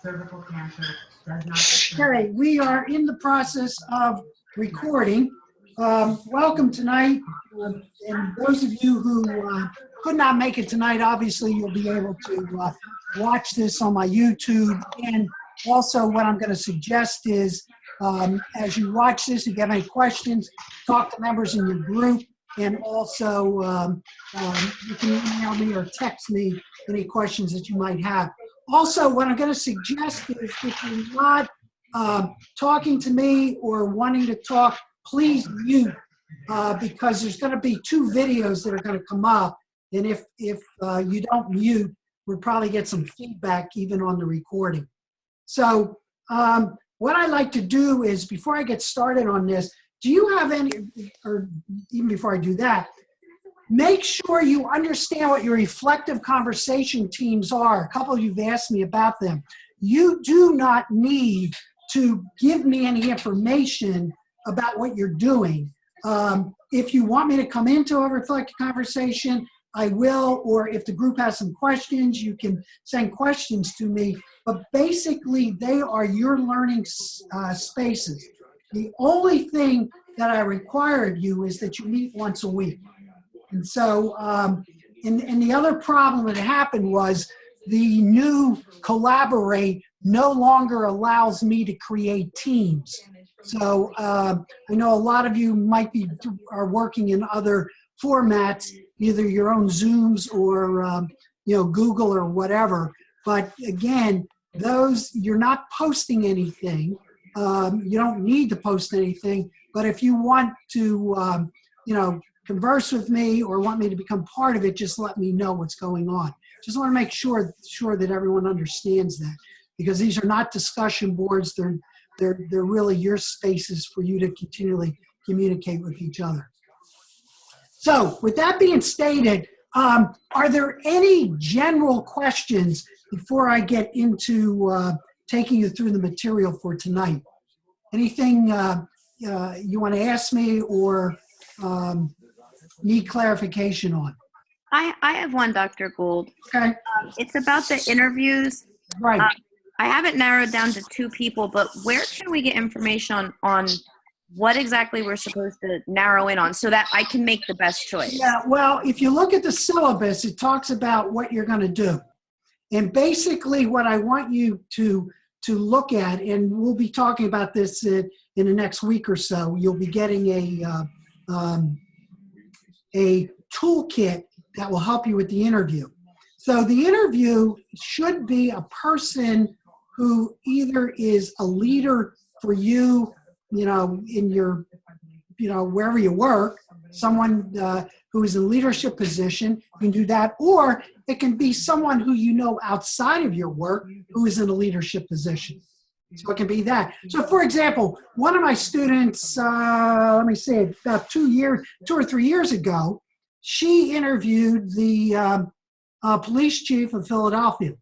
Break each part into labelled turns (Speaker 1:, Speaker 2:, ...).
Speaker 1: cervical cancer does not.
Speaker 2: Okay, we are in the process of recording. Welcome tonight, and those of you who could not make it tonight, obviously you'll be able to watch this on my YouTube. And also what I'm going to suggest is, as you watch this, if you have any questions, talk to members in your group, and also you can email me or text me any questions that you might have. Also, what I'm going to suggest is if you're not talking to me or wanting to talk, please mute because there's going to be two videos that are going to come up. And if you don't mute, we'll probably get some feedback even on the recording. So what I like to do is, before I get started on this, do you have any, or even before I do that, make sure you understand what your reflective conversation teams are. A couple of you have asked me about them. You do not need to give me any information about what you're doing. If you want me to come into a reflective conversation, I will, or if the group has some questions, you can send questions to me. But basically, they are your learning spaces. The only thing that I require of you is that you meet once a week. And so, and the other problem that happened was the new Collaborate no longer allows me to create teams. So I know a lot of you might be are working in other formats, either your own Zooms or Google or whatever. But again, those, you're not posting anything. You don't need to post anything. But if you want to, converse with me or want me to become part of it, just let me know what's going on. Just want to make sure that everyone understands that, because these are not discussion boards. They're really your spaces for you to continually communicate with each other. So with that being stated, are there any general questions before I get into taking you through the material for tonight? Anything you want to ask me or need clarification on?
Speaker 3: I have one, Dr. Gould.
Speaker 2: Okay.
Speaker 3: It's about the interviews.
Speaker 2: Right.
Speaker 3: I have it narrowed down to 2 people, but where can we get information on what exactly we're supposed to narrow in on so that I can make the best choice?
Speaker 2: Yeah, well, if you look at the syllabus, it talks about what you're going to do. And basically what I want you to look at, and we'll be talking about this in the next week or so, you'll be getting a toolkit that will help you with the interview. So the interview should be a person who either is a leader for you, in your, wherever you work, someone who is in a leadership position, you can do that, or it can be someone who you know outside of your work who is in a leadership position. So it can be that. So for example, one of my students, let me say about 2 or 3 years ago, she interviewed the police chief of Philadelphia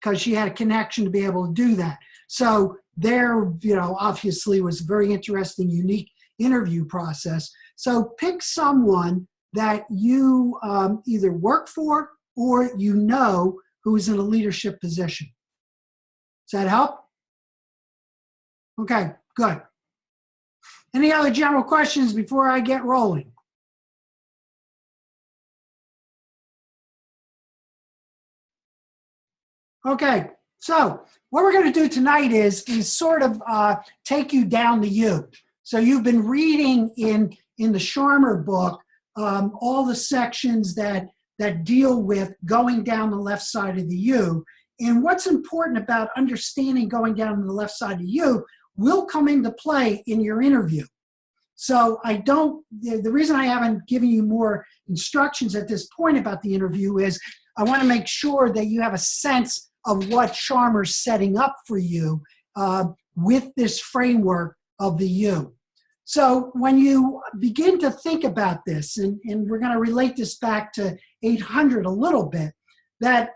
Speaker 2: because she had a connection to be able to do that. So there, obviously was a very interesting, unique interview process. So pick someone that you either work for or who is in a leadership position. Does that help? Okay, good. Any other general questions before I get rolling? Okay, so what we're going to do tonight is sort of take you down the U. So you've been reading in the Scharmer book all the sections that deal with going down the left side of the U. And what's important about understanding going down the left side of the U will come into play in your interview. So the reason I haven't given you more instructions at this point about the interview is I want to make sure that you have a sense of what Scharmer's setting up for you with this framework of the U. So when you begin to think about this, and we're going to relate this back to 800 a little bit, that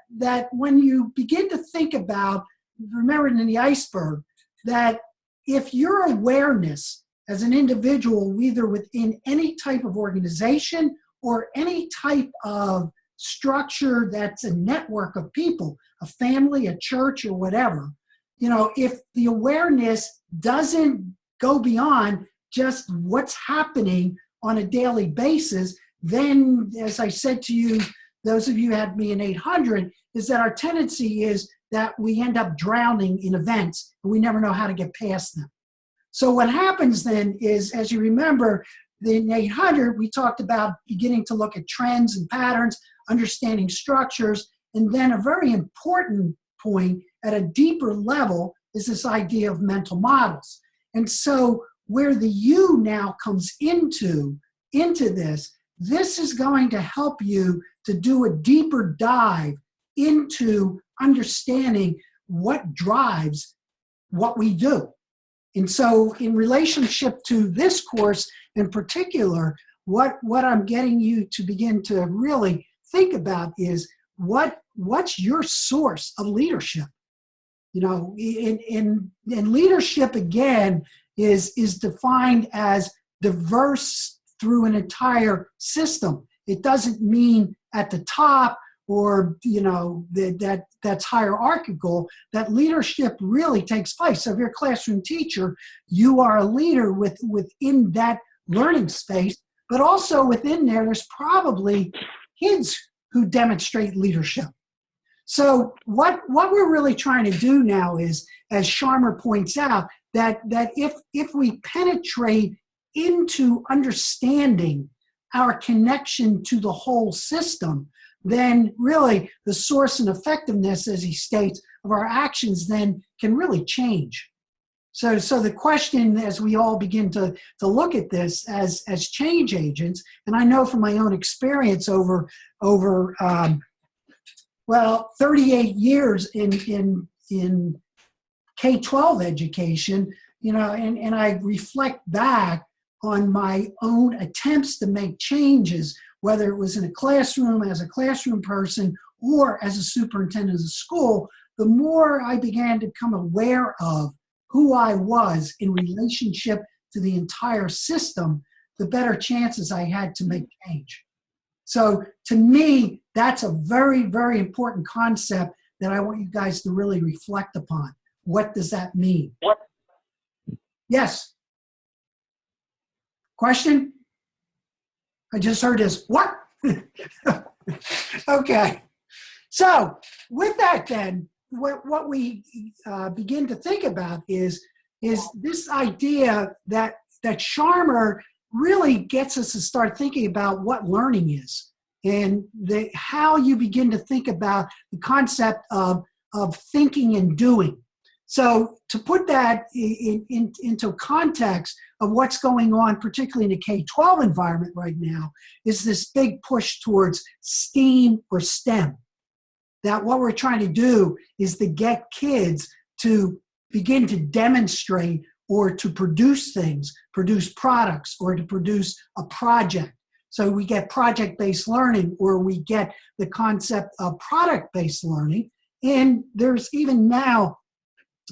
Speaker 2: when you begin to think about, remember in the iceberg, that if your awareness as an individual, either within any type of organization or any type of structure that's a network of people, a family, a church, or whatever, if the awareness doesn't go beyond just what's happening on a daily basis, then, as I said to you, those of you who had me in 800, is that our tendency is that we end up drowning in events and we never know how to get past them. So what happens then is, as you remember, in 800, we talked about beginning to look at trends and patterns, understanding structures, and then a very important point at a deeper level is this idea of mental models. And so where the U now comes into this is going to help you to do a deeper dive into understanding what drives what we do. And so in relationship to this course in particular, what I'm getting you to begin to really think about is what's your source of leadership? In leadership, again, is defined as diverse through an entire system. It doesn't mean at the top or that's hierarchical. That leadership really takes place. So if you're a classroom teacher, you are a leader within that learning space, but also within there's probably kids who demonstrate leadership. So what we're really trying to do now is, as Scharmer points out, that if we penetrate into understanding our connection to the whole system, then really the source and effectiveness, as he states, of our actions then can really change. So the question, as we all begin to look at this as change agents, and I know from my own experience over 38 years in K-12 education, and I reflect back on my own attempts to make changes, whether it was in a classroom, as a classroom person, or as a superintendent of a school, the more I began to become aware of who I was in relationship to the entire system, the better chances I had to make change. So to me, that's a very, very important concept that I want you guys to really reflect upon. What does that mean? Yes? Question? I just heard this, what? Okay. So with that then, what we begin to think about is this idea that Scharmer really gets us to start thinking about what learning is, and how you begin to think about the concept of thinking and doing. So to put that into context of what's going on, particularly in the K-12 environment right now, is this big push towards STEAM or STEM. That what we're trying to do is to get kids to begin to demonstrate or to produce things, produce products, or to produce a project. So we get project-based learning, or we get the concept of product-based learning. And there's even now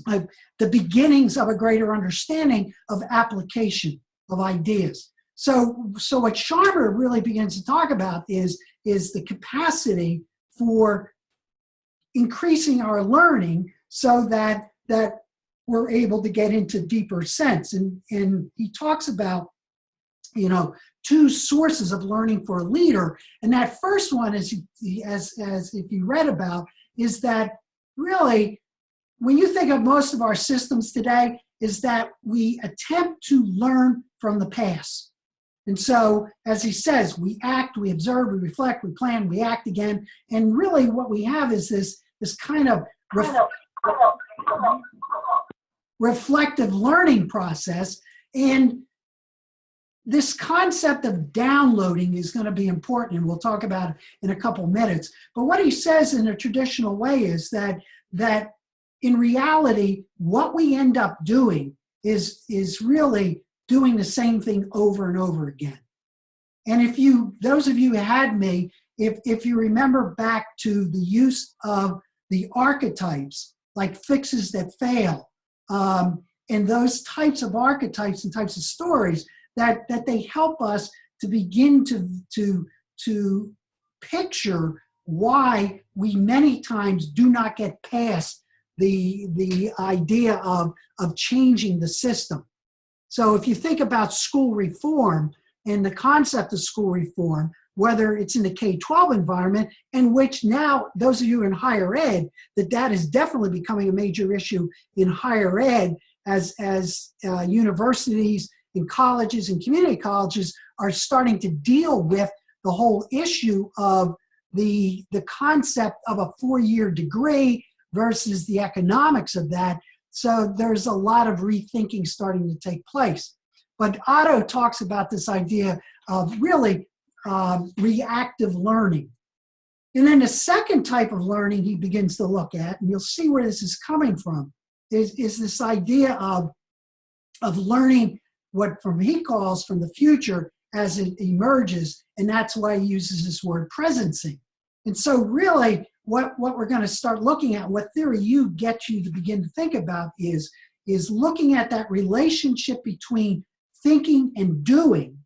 Speaker 2: the beginnings of a greater understanding of application of ideas. So what Scharmer really begins to talk about is the capacity for increasing our learning so that we're able to get into deeper sense. And he talks about, two sources of learning for a leader. And that first one, as if you read about, is that really, when you think of most of our systems today, is that we attempt to learn from the past. And so, as he says, we act, we observe, we reflect, we plan, we act again. And really what we have is this kind of reflective learning process. And this concept of downloading is going to be important, and we'll talk about it in a couple minutes. But what he says in a traditional way is that in reality, what we end up doing is really doing the same thing over and over again. And those of you who had me, if you remember back to the use of the archetypes, like fixes that fail, and those types of archetypes and types of stories, that they help us to begin to picture why we many times do not get past the idea of changing the system. So if you think about school reform and the concept of school reform, whether it's in the K-12 environment, in which now those of you in higher ed, that is definitely becoming a major issue in higher ed as universities and colleges and community colleges are starting to deal with the whole issue of the concept of a 4-year degree versus the economics of that. So there's a lot of rethinking starting to take place. But Otto talks about this idea of really reactive learning. And then the second type of learning he begins to look at, and you'll see where this is coming from, is this idea of learning what he calls from the future as it emerges, and that's why he uses this word presencing. And so really what we're going to start looking at, what Theory U gets you to begin to think about is looking at that relationship between thinking and doing,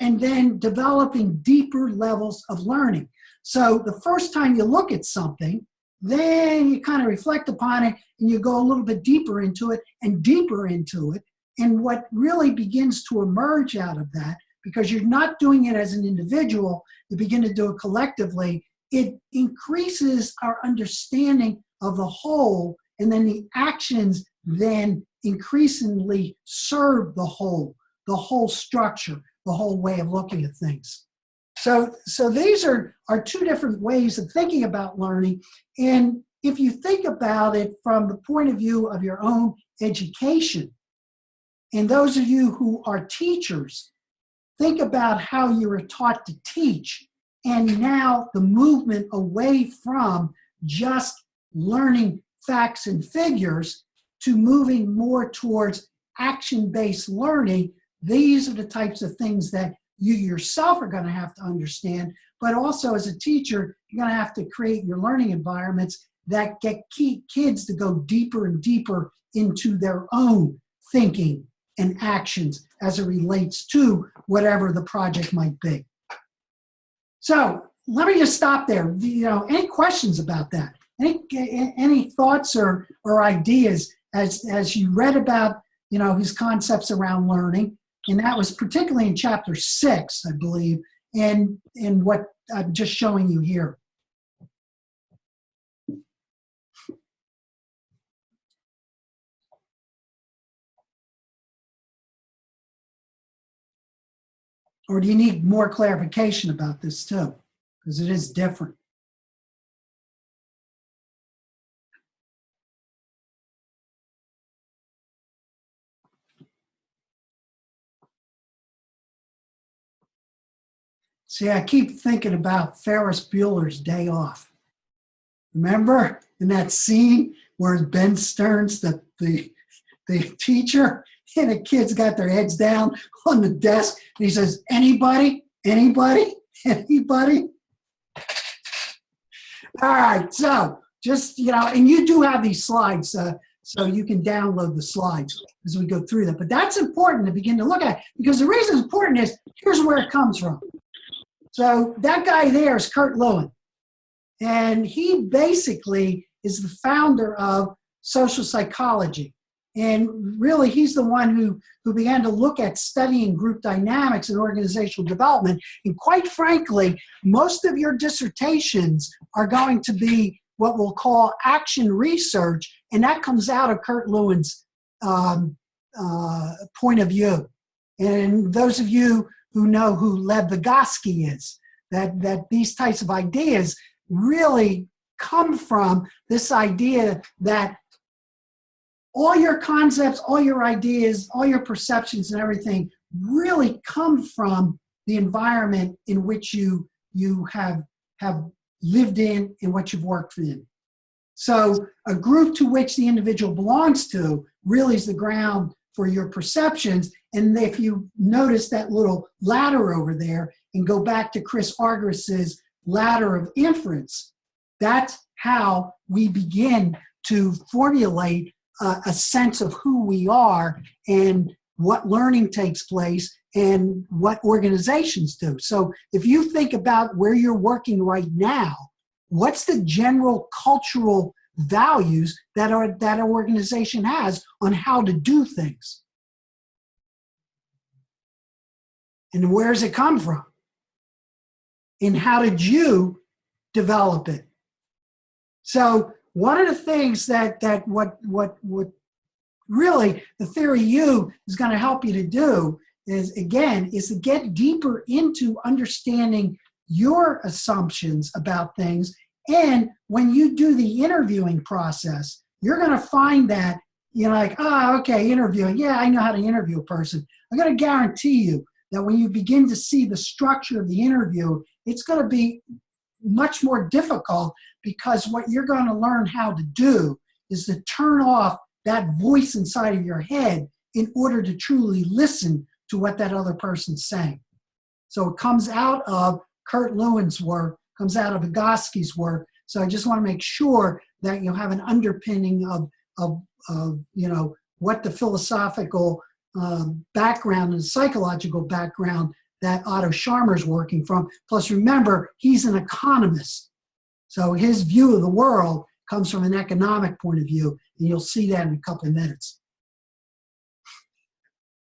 Speaker 2: and then developing deeper levels of learning. So the first time you look at something, then you kind of reflect upon it and you go a little bit deeper into it and deeper into it. And what really begins to emerge out of that, because you're not doing it as an individual, you begin to do it collectively, it increases our understanding of the whole, and then the actions then increasingly serve the whole structure, the whole way of looking at things. So these are two different ways of thinking about learning. And if you think about it from the point of view of your own education, and those of you who are teachers, think about how you were taught to teach, and now the movement away from just learning facts and figures to moving more towards action-based learning. These are the types of things that you yourself are going to have to understand, but also as a teacher, you're going to have to create your learning environments that get kids to go deeper and deeper into their own thinking and actions as it relates to whatever the project might be. So let me just stop there. Any questions about that? Any thoughts or ideas as you read about his concepts around learning? And that was particularly in chapter 6, I believe, and what I'm just showing you here. Or do you need more clarification about this too? Because it is different. See, I keep thinking about Ferris Bueller's Day Off. Remember in that scene where Ben Stearns, the teacher, and the kids got their heads down on the desk, and he says, anybody? Anybody? Anybody? All right, so just, and you do have these slides, so you can download the slides as we go through them. But that's important to begin to look at, because the reason it's important is, here's where it comes from. So that guy there is Kurt Lewin, and he basically is the founder of social psychology. And really, he's the one who began to look at studying group dynamics and organizational development. And quite frankly, most of your dissertations are going to be what we'll call action research, and that comes out of Kurt Lewin's point of view. And those of you who know who Lev Vygotsky is, that these types of ideas really come from this idea that all your concepts, all your ideas, all your perceptions and everything really come from the environment in which you have lived in and what you've worked in. So a group to which the individual belongs to really is the ground for your perceptions. And if you notice that little ladder over there and go back to Chris Argyris's ladder of inference, that's how we begin to formulate a sense of who we are and what learning takes place and what organizations do. So if you think about where you're working right now, what's the general cultural values that an organization has on how to do things. And where does it come from? And how did you develop it? So one of the things that what really the Theory U is going to help you to do is to get deeper into understanding your assumptions about things. And when you do the interviewing process, you're going to find that you're like, oh, okay, interviewing. Yeah, I know how to interview a person. I'm going to guarantee you that when you begin to see the structure of the interview, it's going to be much more difficult, because what you're going to learn how to do is to turn off that voice inside of your head in order to truly listen to what that other person's saying. So it comes out of Kurt Lewin's work, comes out of Vygotsky's work. So I just want to make sure that you have an underpinning of what the philosophical background and psychological background that Otto Scharmer is working from. Plus, remember, he's an economist. So his view of the world comes from an economic point of view, and you'll see that in a couple of minutes.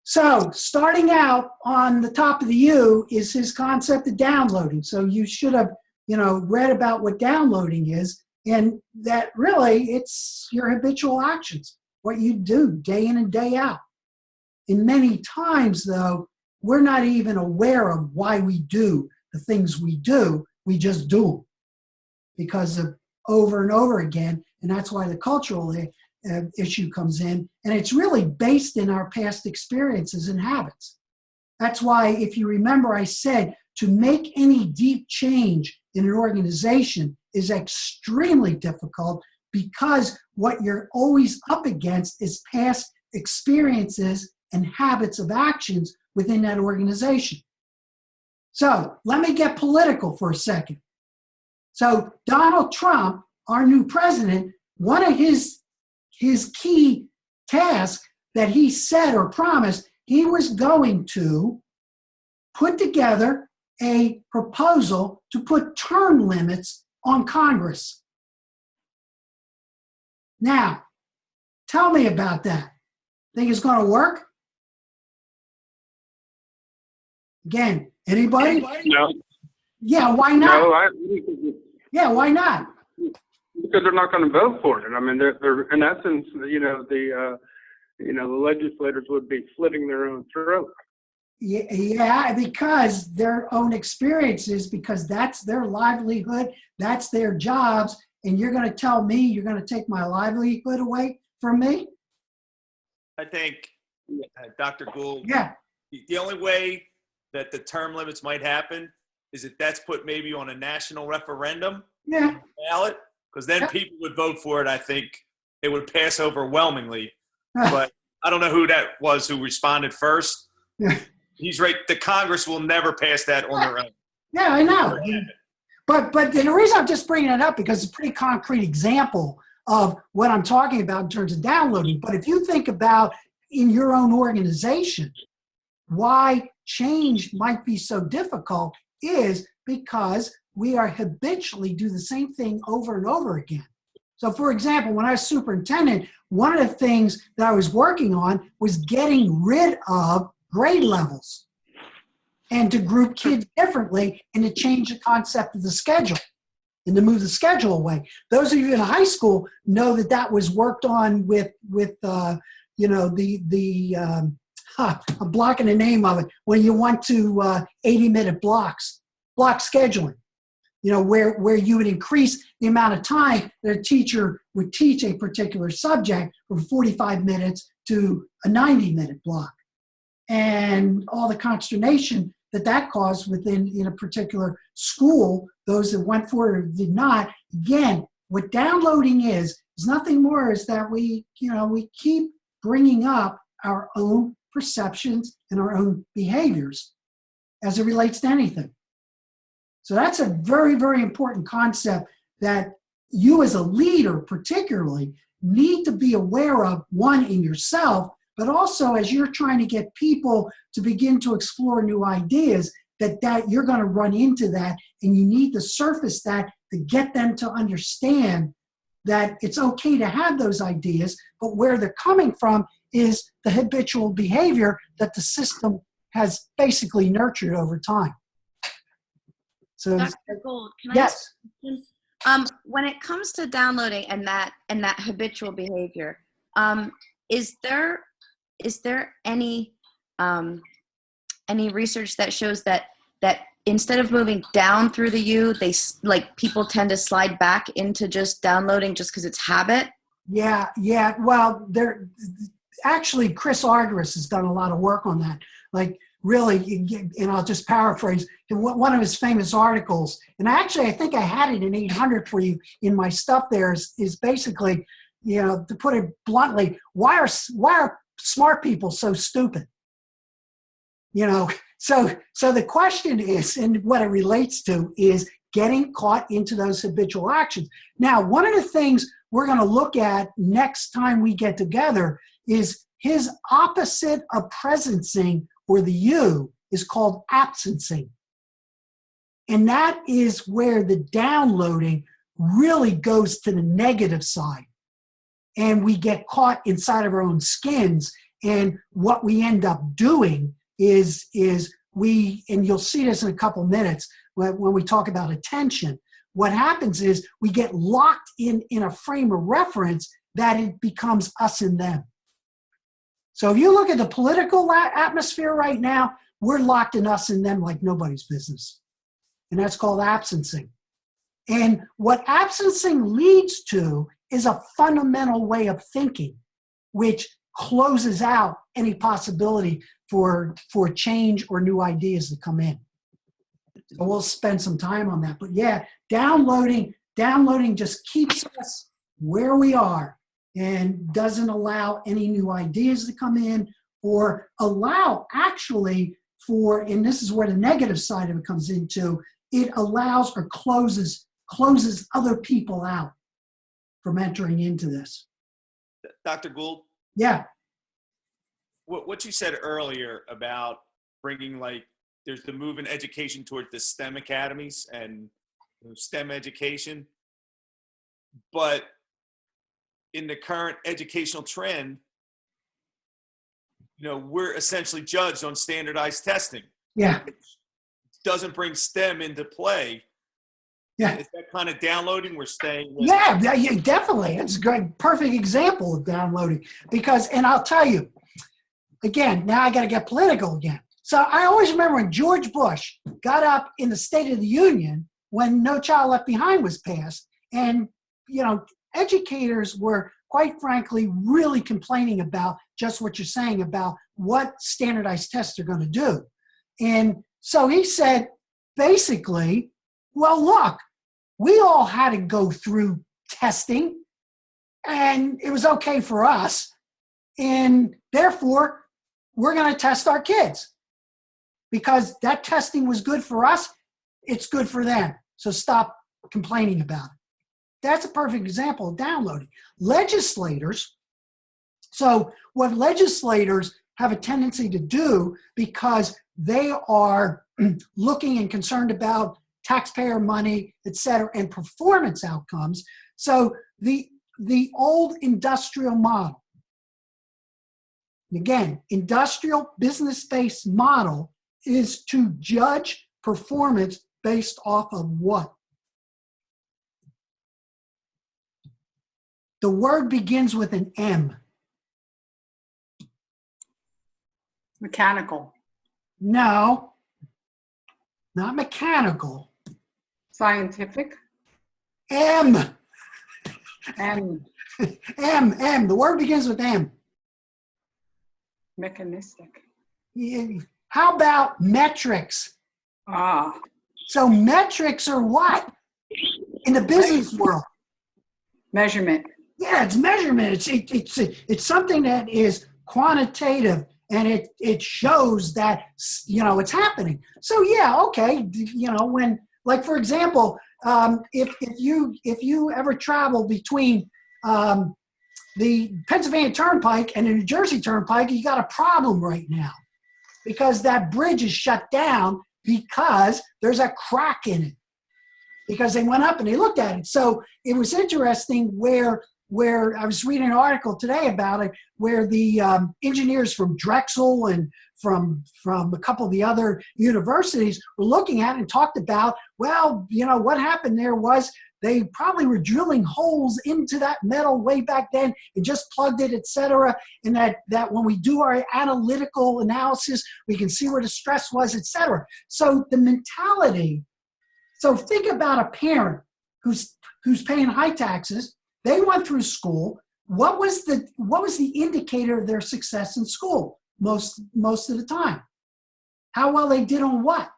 Speaker 2: So starting out on the top of the U is his concept of downloading. So you should have, read about what downloading is, and that really it's your habitual actions, what you do day in and day out. And many times, though, we're not even aware of why we do the things we do. We just do them because of over and over again. And that's why the cultural issue comes in. And it's really based in our past experiences and habits. That's why, if you remember, I said to make any deep change in an organization is extremely difficult, because what you're always up against is past experiences and habits of actions within that organization. So let me get political for a second. So Donald Trump, our new president, one of his key tasks that he said or promised, he was going to put together a proposal to put term limits on Congress. Now, tell me about that. Think it's going to work? Again, anybody?
Speaker 4: No.
Speaker 2: Yeah, why not?
Speaker 4: No,
Speaker 2: Yeah, why not?
Speaker 4: because they're not going to vote for it. I mean, they're in essence, the legislators would be slitting their own throat.
Speaker 2: Yeah, because their own experiences, because that's their livelihood, that's their jobs, and you're going to tell me you're going to take my livelihood away from me?
Speaker 5: I think, Dr. Gould,
Speaker 2: Yeah.
Speaker 5: the only way that the term limits might happen is if that's put maybe on a national referendum ballot, because then people would vote for it. I think it would pass overwhelmingly. But I don't know who that was who responded first.
Speaker 2: Yeah.
Speaker 5: He's right. The Congress will never pass that on their own.
Speaker 2: Yeah, I know. But the reason I'm just bringing it up, because it's a pretty concrete example of what I'm talking about in terms of downloading. But if you think about in your own organization, why change might be so difficult is because we are habitually do the same thing over and over again. So for example, when I was superintendent, one of the things that I was working on was getting rid of grade levels and to group kids differently and to change the concept of the schedule and to move the schedule away. Those of you in high school know that that was worked on with I'm blocking the name of it, when you went to 80-minute block scheduling, where you would increase the amount of time that a teacher would teach a particular subject from 45 minutes to a 90-minute block. And all the consternation that caused in a particular school, those that went for it or did not. Again, what downloading is nothing more is that we keep bringing up our own perceptions and our own behaviors as it relates to anything. So that's a very, very important concept that you as a leader particularly need to be aware of, one, in yourself, but also as you're trying to get people to begin to explore new ideas, that you're going to run into that, and you need to surface that to get them to understand that it's okay to have those ideas, but where they're coming from is the habitual behavior that the system has basically nurtured over time. So,
Speaker 3: Dr. Gold, can I
Speaker 2: yes.
Speaker 3: ask a question? When it comes to downloading and that habitual behavior, is there any research that shows that instead of moving down through the U, people tend to slide back into just downloading just because it's habit? Yeah. Well, actually, Chris Argyris has done a lot of work on that. Like, really, and I'll just paraphrase one of his famous articles. And actually, I think I had it in 800 for you in my stuff. There is basically, to put it bluntly, why are smart people so stupid? So the question is, and what it relates to is getting caught into those habitual actions. Now, one of the things we're going to look at next time we get together is his opposite of presencing, or the U, is called absencing. And that is where the downloading really goes to the negative side. And we get caught inside of our own skins. And what we end up doing is we, and you'll see this in a couple minutes when we talk about attention, what happens is we get locked in a frame of reference that it becomes us and them. So if you look at the political atmosphere right now, we're locked in us and them like nobody's business. And that's called absencing. And what absencing leads to is a fundamental way of thinking, which closes out any possibility for change or new ideas to come in. So we'll spend some time on that. But yeah, downloading just keeps us where we are and doesn't allow any new ideas to come in, or allow actually for, and this is where the negative side of it comes into, it allows or closes other people out from entering into this.
Speaker 5: Dr. Gould?
Speaker 2: Yeah.
Speaker 5: What you said earlier about bringing, there's the move in education towards the STEM academies and STEM education, but in the current educational trend, we're essentially judged on standardized testing.
Speaker 2: Yeah.
Speaker 5: Which doesn't bring STEM into play.
Speaker 2: Yeah.
Speaker 5: Is that kind of downloading we're staying with?
Speaker 2: Yeah, definitely. It's a great, perfect example of downloading. Because, and I'll tell you, again, now I got to get political again. So I always remember when George Bush got up in the State of the Union when No Child Left Behind was passed, and, educators were, quite frankly, really complaining about just what you're saying about what standardized tests are going to do. And so he said, basically, well, look, we all had to go through testing, and it was okay for us, and therefore, we're going to test our kids. Because that testing was good for us, it's good for them. So stop complaining about it. That's a perfect example of downloading. Legislators, so what legislators have a tendency to do, because they are looking and concerned about taxpayer money, et cetera, and performance outcomes. So the old industrial model, again, industrial business-based model, is to judge performance based off of what? The word begins with an M.
Speaker 1: Mechanical.
Speaker 2: No, not mechanical.
Speaker 1: Scientific.
Speaker 2: M.
Speaker 1: And
Speaker 2: M. The word begins with M.
Speaker 1: mechanistic.
Speaker 2: How about metrics?
Speaker 1: Ah.
Speaker 2: So metrics are what in the business world?
Speaker 1: Measurement.
Speaker 2: Yeah, it's measurement. It's something that is quantitative, and it shows that it's happening. So yeah, okay. When, like, for example, if you ever travel between the Pennsylvania Turnpike and the New Jersey Turnpike, you got a problem right now, because that bridge is shut down
Speaker 3: because there's a crack in it. Because they went up and they looked at it. So it was interesting where I was reading an article today about it, where the engineers from Drexel and from a couple of the other universities were looking at it and talked about, well, you know, what happened there was they probably were drilling holes into that metal way back then and just plugged it, et cetera. And that when we do our analytical analysis, we can see where the stress was, et cetera. So the mentality. So think about a parent who's paying high taxes. They went through school. What was the indicator of their success in school most of the time? How well they did on what?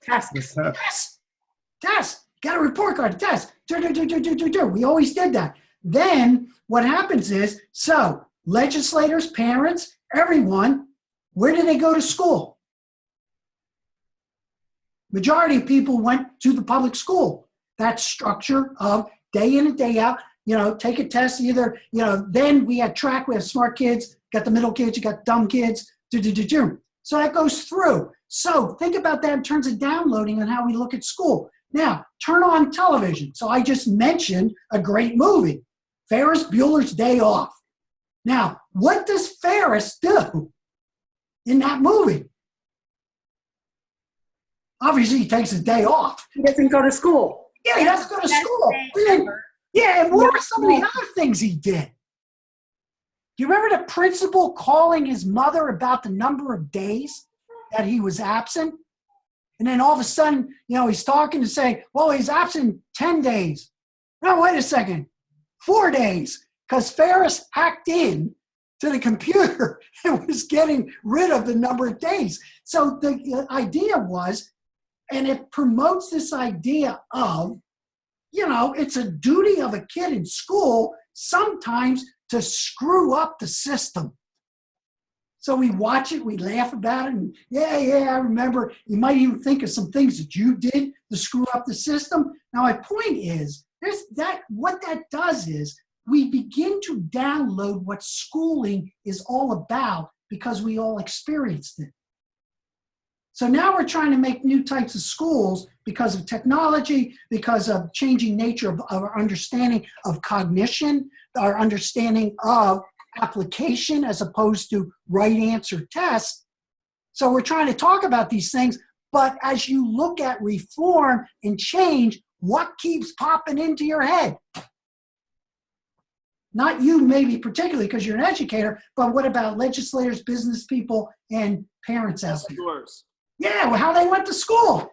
Speaker 1: Tests.
Speaker 3: Test. Got a report card. Test. We always did that. Then what happens is, so legislators, parents, everyone, where did they go to school? Majority of people went to the public school. That structure of day in and day out, you know, take a test either, you know, then we had track, we have smart kids, got the middle kids, you got dumb kids, So that goes through. So think about that in terms of downloading and how we look at school. Now, turn on television. So I just mentioned a great movie, Ferris Bueller's Day Off. Now, what does Ferris do in that movie? Obviously, he takes his day off.
Speaker 1: He doesn't go to school.
Speaker 3: Yeah, he doesn't go to school. Yeah, and what were some of the other things he did? Do you remember the principal calling his mother about the number of days that he was absent? And then all of a sudden, you know, he's talking to say, well, he's absent 10 days. No, wait a second, 4 days. Because Ferris hacked in to the computer and was getting rid of the number of days. So the idea was, and it promotes this idea of, you know, it's a duty of a kid in school sometimes to screw up the system. So we watch it, we laugh about it, and yeah, I remember. You might even think of some things that you did to screw up the system. Now my point is, what that does is we begin to download what schooling is all about because we all experienced it. So now we're trying to make new types of schools because of technology, because of changing nature of our understanding of cognition, our understanding of application as opposed to right answer tests. So we're trying to talk about these things, but as you look at reform and change, what keeps popping into your head? Not you maybe particularly because you're an educator, but what about legislators, business people, and parents out there? Yeah, well, how they went to school.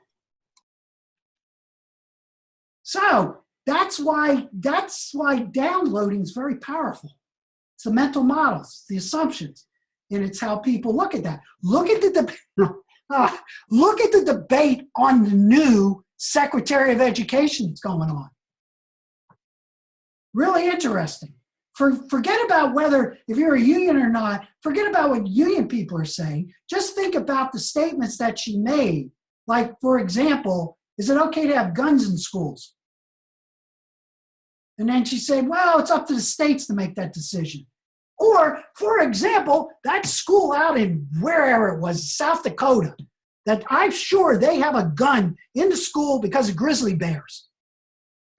Speaker 3: So that's why downloading is very powerful. It's the mental models, the assumptions, and it's how people look at that. Look at the debate on the new Secretary of Education that's going on. Really interesting. Forget about whether, if you're a union or not, forget about what union people are saying. Just think about the statements that she made. Like, for example, is it okay to have guns in schools? And then she said, well, it's up to the states to make that decision. Or, for example, that school out in wherever it was, South Dakota, that I'm sure they have a gun in the school because of grizzly bears.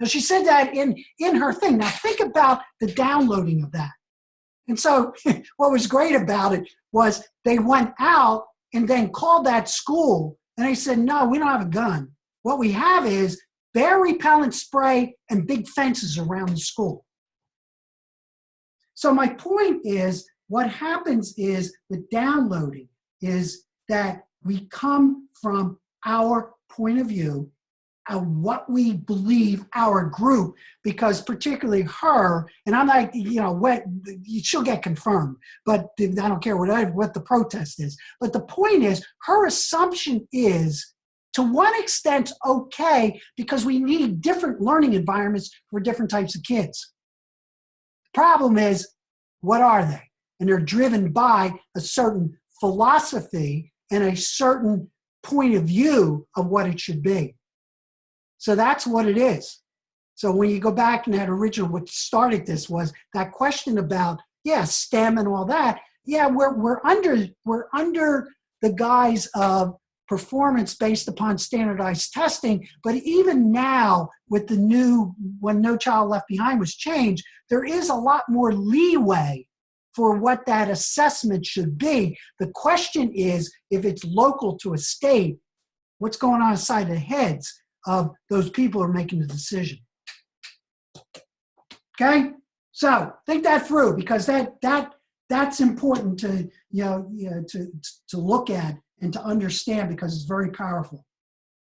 Speaker 3: Now, she said that in her thing. Now, think about the downloading of that. And so what was great about it was they went out and then called that school, and they said, no, we don't have a gun. What we have is bear repellent spray and big fences around the school. So my point is, what happens is with downloading is that we come from our point of view, what we believe our group, because particularly her, and I'm like, you know, she'll get confirmed, but I don't care what the protest is. But the point is, her assumption is, to one extent, okay, because we need different learning environments for different types of kids. The problem is, what are they? And they're driven by a certain philosophy and a certain point of view of what it should be. So that's what it is. So when you go back and that original, what started this was that question about, STEM and all that. Yeah, we're under the guise of performance based upon standardized testing. But even now, with the new, when No Child Left Behind was changed, there is a lot more leeway for what that assessment should be. The question is, if it's local to a state, what's going on inside the heads of those people who are making the decision? Okay, so think that through, because that's important to to look at and to understand, because it's very powerful.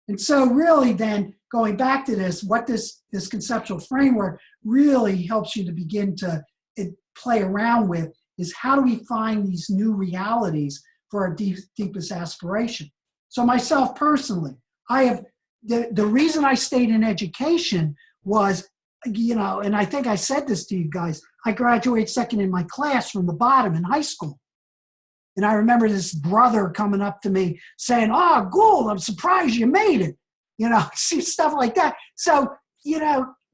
Speaker 3: And so really then going back to this, what this conceptual framework really helps you to begin to play around with is, how do we find these new realities for our deepest aspiration? So myself personally, I have, the reason I stayed in education was, and I think I said this to you guys, I graduated second in my class from the bottom in high school. And I remember this brother coming up to me saying, "Oh, Gould, I'm surprised you made it." See, stuff like that. So,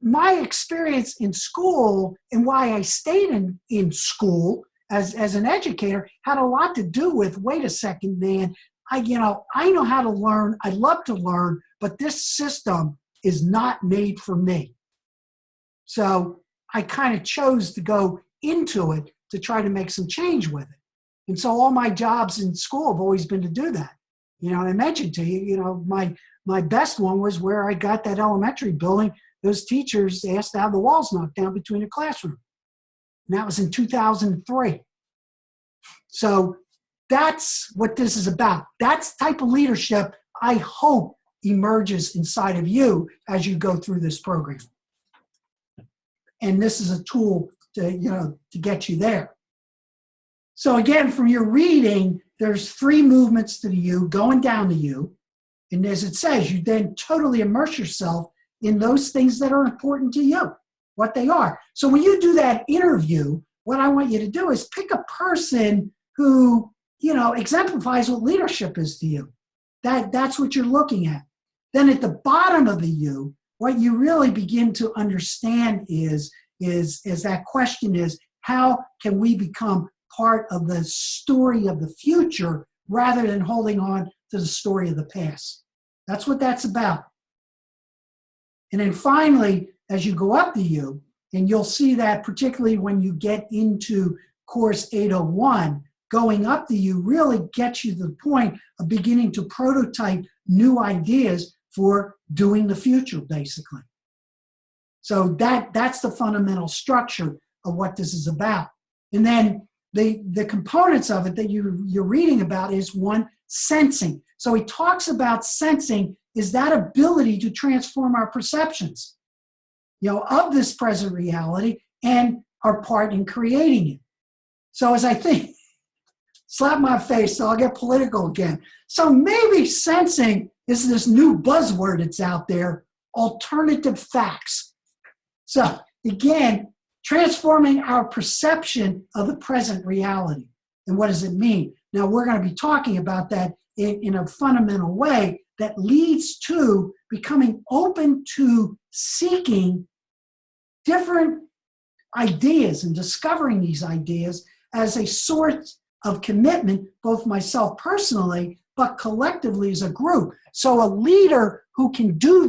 Speaker 3: my experience in school and why I stayed in school as an educator had a lot to do with, wait a second, man, I know how to learn, I love to learn, but this system is not made for me. So I kind of chose to go into it to try to make some change with it. And so all my jobs in school have always been to do that. And I mentioned to you, my best one was where I got that elementary building. Those teachers asked to have the walls knocked down between the classroom. And that was in 2003. So that's what this is about. That's the type of leadership I hope emerges inside of you as you go through this program. And this is a tool to get you there. So again, from your reading, there's 3 movements to the U, going down the U. And as it says, you then totally immerse yourself in those things that are important to you, what they are. So when you do that interview, what I want you to do is pick a person who, exemplifies what leadership is to you. That's what you're looking at. Then at the bottom of the U, what you really begin to understand is that question is, how can we become part of the story of the future rather than holding on to the story of the past? That's what that's about. And then finally, as you go up the U, and you'll see that particularly when you get into course 801, going up the U really gets you to the point of beginning to prototype new ideas for doing the future, basically. So that's the fundamental structure of what this is about. And then the components of it that you're reading about is, one, sensing. So he talks about sensing is that ability to transform our perceptions, of this present reality and our part in creating it. So as I think, slap my face, so I'll get political again. So maybe sensing is this new buzzword that's out there, alternative facts. So again, transforming our perception of the present reality. And what does it mean? Now, we're going to be talking about that in a fundamental way that leads to becoming open to seeking different ideas and discovering these ideas as a source of commitment, both myself personally, but collectively as a group. So a leader who can do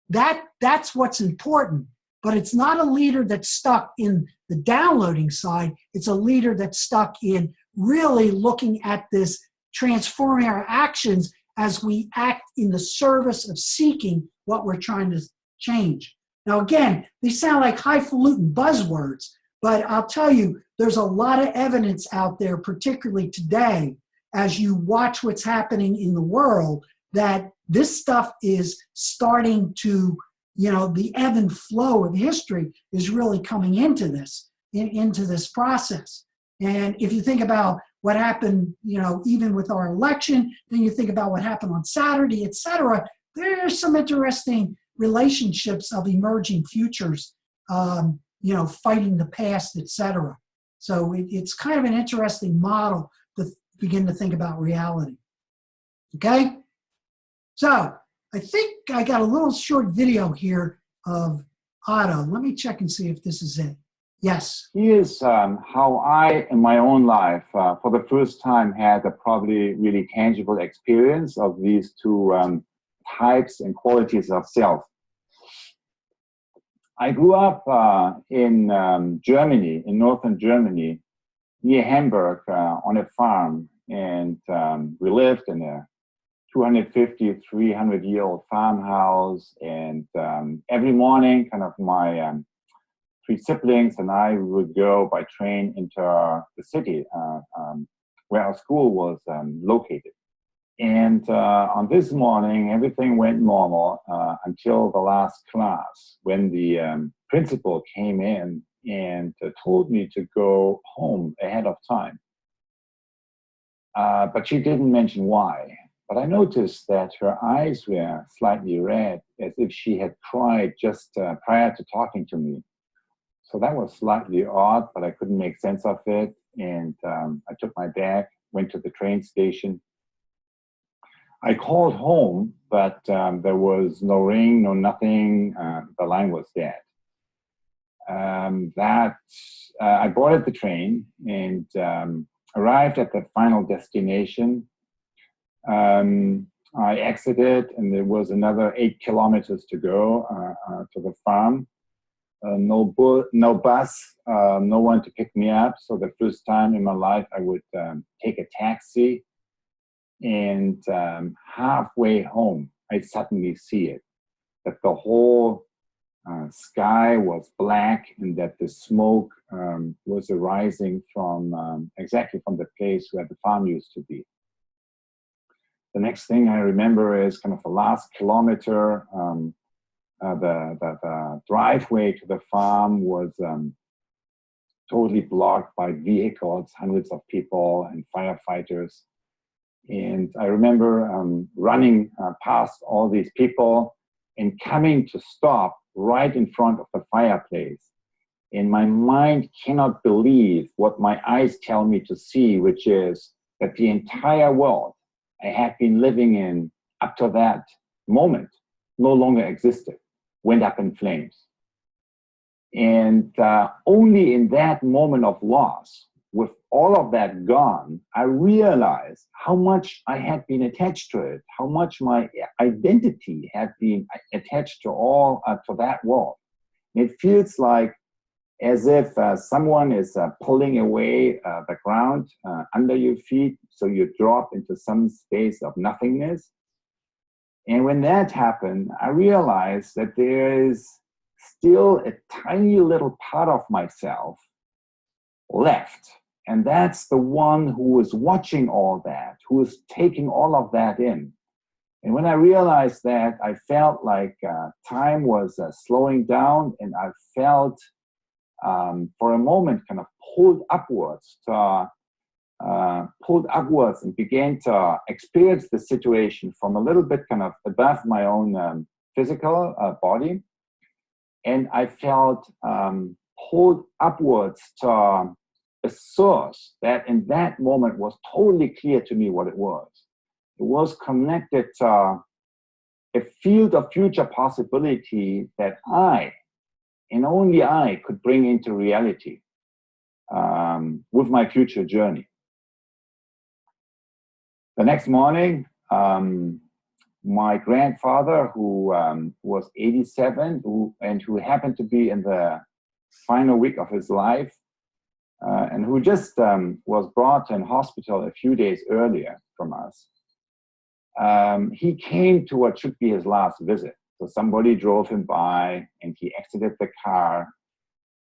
Speaker 3: that's what's important. But it's not a leader that's stuck in the downloading side. It's a leader that's stuck in really looking at this, transforming our actions as we act in the service of seeking what we're trying to change. Now, again, these sound like highfalutin buzzwords, but I'll tell you, there's a lot of evidence out there, particularly today, as you watch what's happening in the world, that this stuff is starting to, the ebb and flow of history is really coming into this process. And if you think about what happened, even with our election, then you think about what happened on Saturday, et cetera, there's some interesting relationships of emerging futures, fighting the past, et cetera. So it's kind of an interesting model to begin to think about reality. Okay? So I think I got a little short video here of Otto. Let me check and see if this is it.
Speaker 2: Yes.
Speaker 6: Here's how I, in my own life, for the first time, had a probably really tangible experience of these two types and qualities of self. I grew up in Germany, in northern Germany, near Hamburg, on a farm, and we lived in a 250, 300-year-old farmhouse, and every morning, kind of my three siblings and I would go by train into the city where our school was located. And on this morning, everything went normal until the last class, when the principal came in and told me to go home ahead of time. But she didn't mention why. But I noticed that her eyes were slightly red, as if she had cried just prior to talking to me. So that was slightly odd, but I couldn't make sense of it. And I took my bag, went to the train station. I called home, but there was no ring, no nothing. The line was dead. I boarded the train and arrived at the final destination. I exited, and there was another 8 kilometers to go to the farm. No bus, no one to pick me up. So the first time in my life, I would take a taxi. And halfway home, I suddenly see it, that the whole sky was black and that the smoke was arising from exactly from the place where the farm used to be. The next thing I remember is kind of the last kilometer. The driveway to the farm was totally blocked by vehicles, hundreds of people and firefighters. And I remember running past all these people and coming to stop right in front of the fireplace. And my mind cannot believe what my eyes tell me to see, which is that the entire world I had been living in up to that moment no longer existed, went up in flames. And only in that moment of loss, with all of that gone, I realized how much I had been attached to it, how much my identity had been attached to to that world. And it feels like as if someone is pulling away the ground under your feet, so you drop into some space of nothingness. And when that happened, I realized that there is still a tiny little part of myself left. And that's the one who is watching all that, who is taking all of that in. And when I realized that, I felt like time was slowing down, and I felt for a moment kind of pulled upwards and began to experience the situation from a little bit kind of above my own physical body. And I felt pulled upwards to a source that in that moment was totally clear to me what it was. It was connected to a field of future possibility that I, and only I, could bring into reality with my future journey. The next morning, my grandfather, who was 87 and who happened to be in the final week of his life, and who just was brought to an hospital a few days earlier from us, he came to what should be his last visit. So somebody drove him by and he exited the car,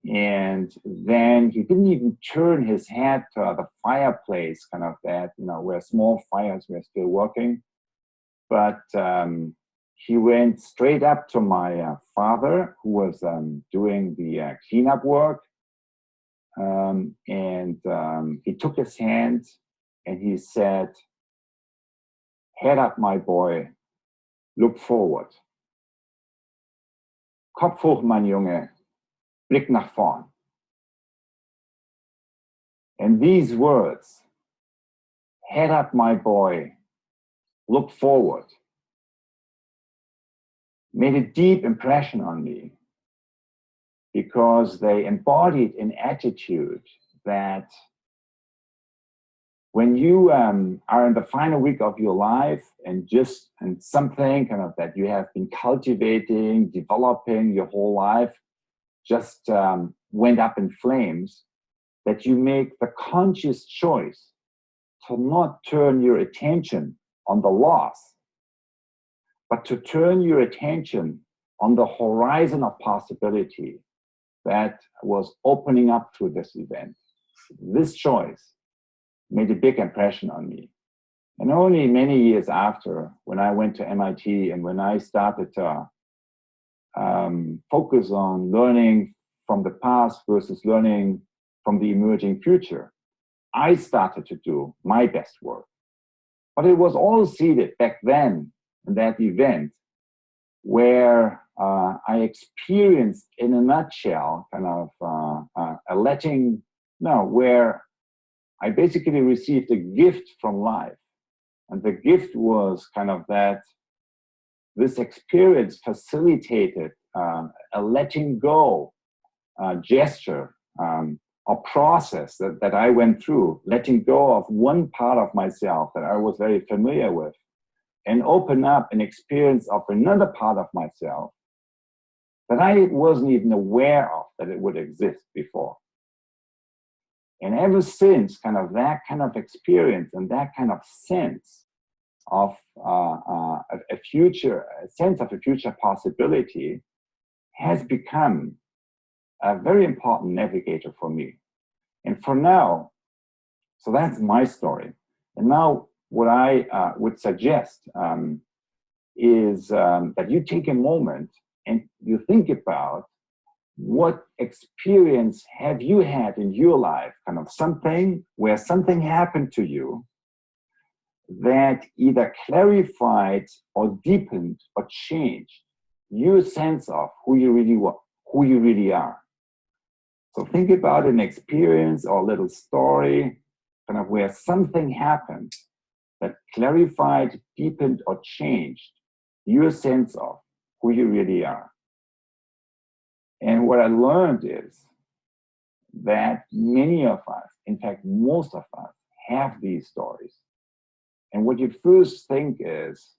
Speaker 6: and then he didn't even turn his head to the fireplace, kind of that, where small fires were still working. But he went straight up to my father, who was doing the cleanup work. And he took his hand and he said, "Head up, my boy, look forward. Kopf hoch, mein Junge, Blick nach vorn." And these words, "Head up, my boy, look forward," made a deep impression on me. because they embodied an attitude that when you are in the final week of your life and something kind of that you have been cultivating, developing your whole life just went up in flames, that you make the conscious choice to not turn your attention on the loss, but to turn your attention on the horizon of possibility that was opening up through this event. This choice made a big impression on me. And only many years after, when I went to MIT and when I started to focus on learning from the past versus learning from the emerging future, I started to do my best work. But it was all seeded back then in that event where I experienced, in a nutshell, kind of where I basically received a gift from life. And the gift was kind of that this experience facilitated a letting go gesture or process that I went through, letting go of one part of myself that I was very familiar with, and open up an experience of another part of myself that I wasn't even aware of that it would exist before. And ever since, kind of that kind of experience and that kind of sense of a sense of a future possibility has become a very important navigator for me. And for now, so that's my story. And now what I would suggest is that you take a moment and you think about what experience have you had in your life, kind of something where something happened to you that either clarified or deepened or changed your sense of who you really are. So think about an experience or a little story, kind of where something happened that clarified, deepened, or changed your sense of who you really are. And what I learned is that many of us, in fact, most of us, have these stories. And what you first think is,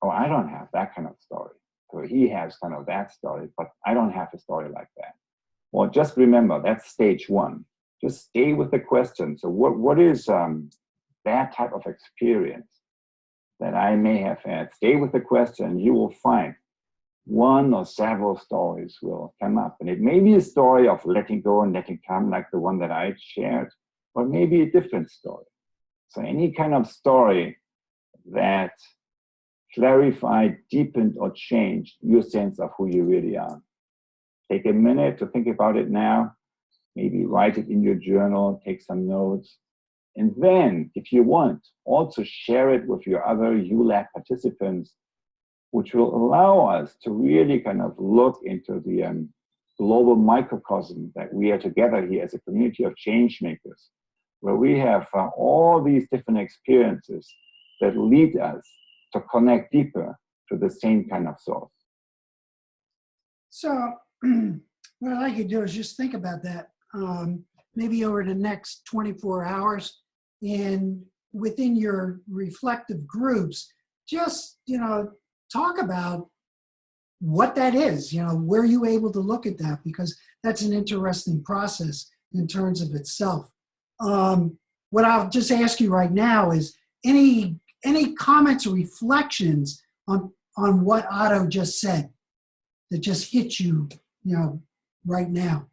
Speaker 6: oh, I don't have that kind of story. So he has kind of that story, but I don't have a story like that. Well, just remember, that's stage one. Just stay with the question. So what is that type of experience that I may have had? Stay with the question. You will find one or several stories will come up. And it may be a story of letting go and letting come, like the one that I shared, or maybe a different story. So any kind of story that clarified, deepened, or changed your sense of who you really are. Take a minute to think about it now. Maybe write it in your journal, take some notes. And then, if you want, also share it with your other ULAB participants, which will allow us to really kind of look into the global microcosm that we are together here as a community of change makers, where we have all these different experiences that lead us to connect deeper to the same kind of source.
Speaker 2: So what I'd like you to do is just think about that, maybe over the next 24 hours, and within your reflective groups, just, talk about what that is, were you able to look at that? Because that's an interesting process in terms of itself. What I'll just ask you right now is any comments or reflections on what Otto just said that just hit you, right now?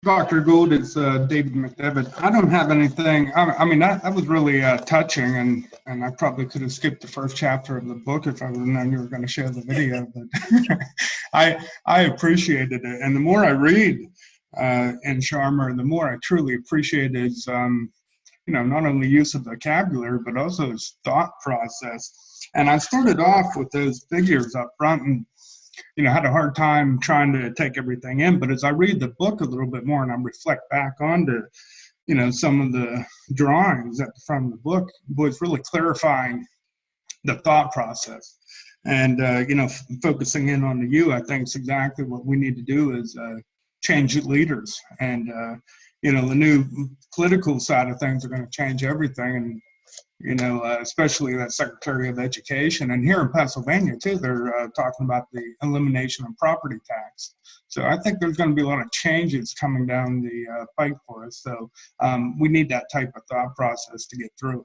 Speaker 7: Dr. Gould, it's David McDevitt. I don't have anything. I mean, that was really touching, and I probably could have skipped the first chapter of the book if I would have known you were going to share the video. But I appreciated it, and the more I read in Scharmer, the more I truly appreciate his, not only use of vocabulary but also his thought process. And I started off with those figures up front, and had a hard time trying to take everything in. But as I read the book a little bit more and I reflect back onto some of the drawings at the front of the book was really clarifying the thought process. And, focusing in on the you, I think is exactly what we need to do is change leaders. And, the new political side of things are going to change everything. And, especially that Secretary of Education. And here in Pennsylvania, too, they're talking about the elimination of property tax. So I think there's going to be a lot of changes coming down the pipe for us. So we need that type of thought process to get through.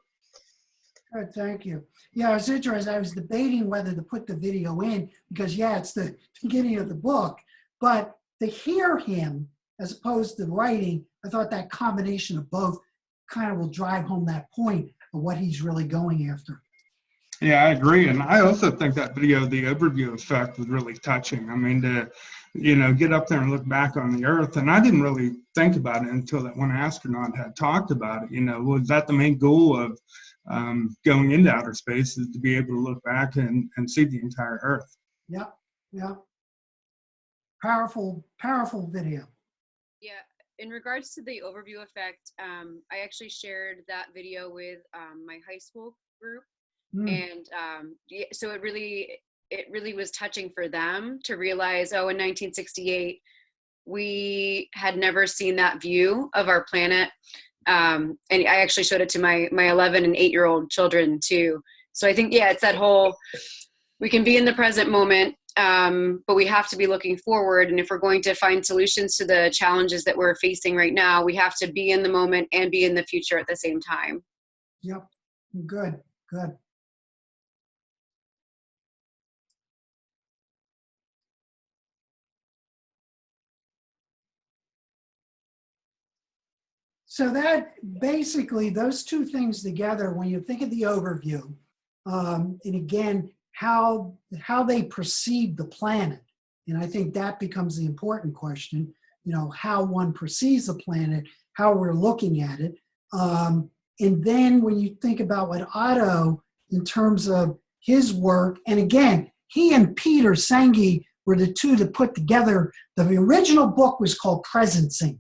Speaker 2: Good, thank you. Yeah, it's interesting. I was debating whether to put the video in because, yeah, it's the beginning of the book. But to hear him as opposed to writing, I thought that combination of both kind of will drive home that point of what he's really going after.
Speaker 7: Yeah, I agree. And I also think that video, the overview effect, was really touching. I mean, to, get up there and look back on the Earth. And I didn't really think about it until that one astronaut had talked about it. Was that the main goal of going into outer space, is to be able to look back and see the entire Earth?
Speaker 2: Yeah, yeah. Powerful, powerful video.
Speaker 8: Yeah. In regards to the overview effect, I actually shared that video with my high school group, and so it really was touching for them to realize, in 1968, we had never seen that view of our planet, and I actually showed it to my 11 and 8-year-old children too. So I think, yeah, it's that whole, we can be in the present moment, but we have to be looking forward. And if we're going to find solutions to the challenges that we're facing right now, we have to be in the moment and be in the future at the same time.
Speaker 2: Yep. Good, good. So that basically, those two things together, when you think of the overview, and again, how they perceive the planet. And I think that becomes the important question, how one perceives the planet, how we're looking at it. And then when you think about what Otto, in terms of his work, and again, he and Peter Senge were the two that put together, the original book was called Presencing.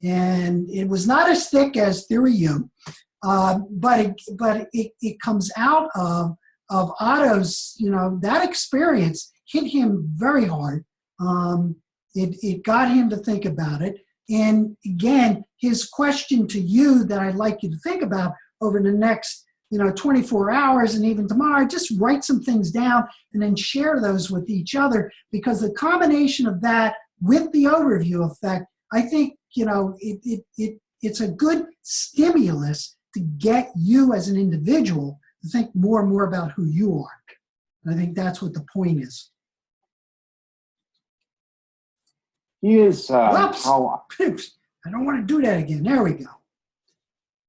Speaker 2: And it was not as thick as Theory U, but it comes out of Otto's, that experience hit him very hard. It got him to think about it. And again, his question to you that I'd like you to think about over the next, 24 hours and even tomorrow, just write some things down and then share those with each other, because the combination of that with the overview effect, I think, it's a good stimulus to get you as an individual to think more and more about who you are. And I think that's what the point is.
Speaker 6: Here's
Speaker 2: Whoops.
Speaker 6: how
Speaker 2: I don't want to do that again. There we go.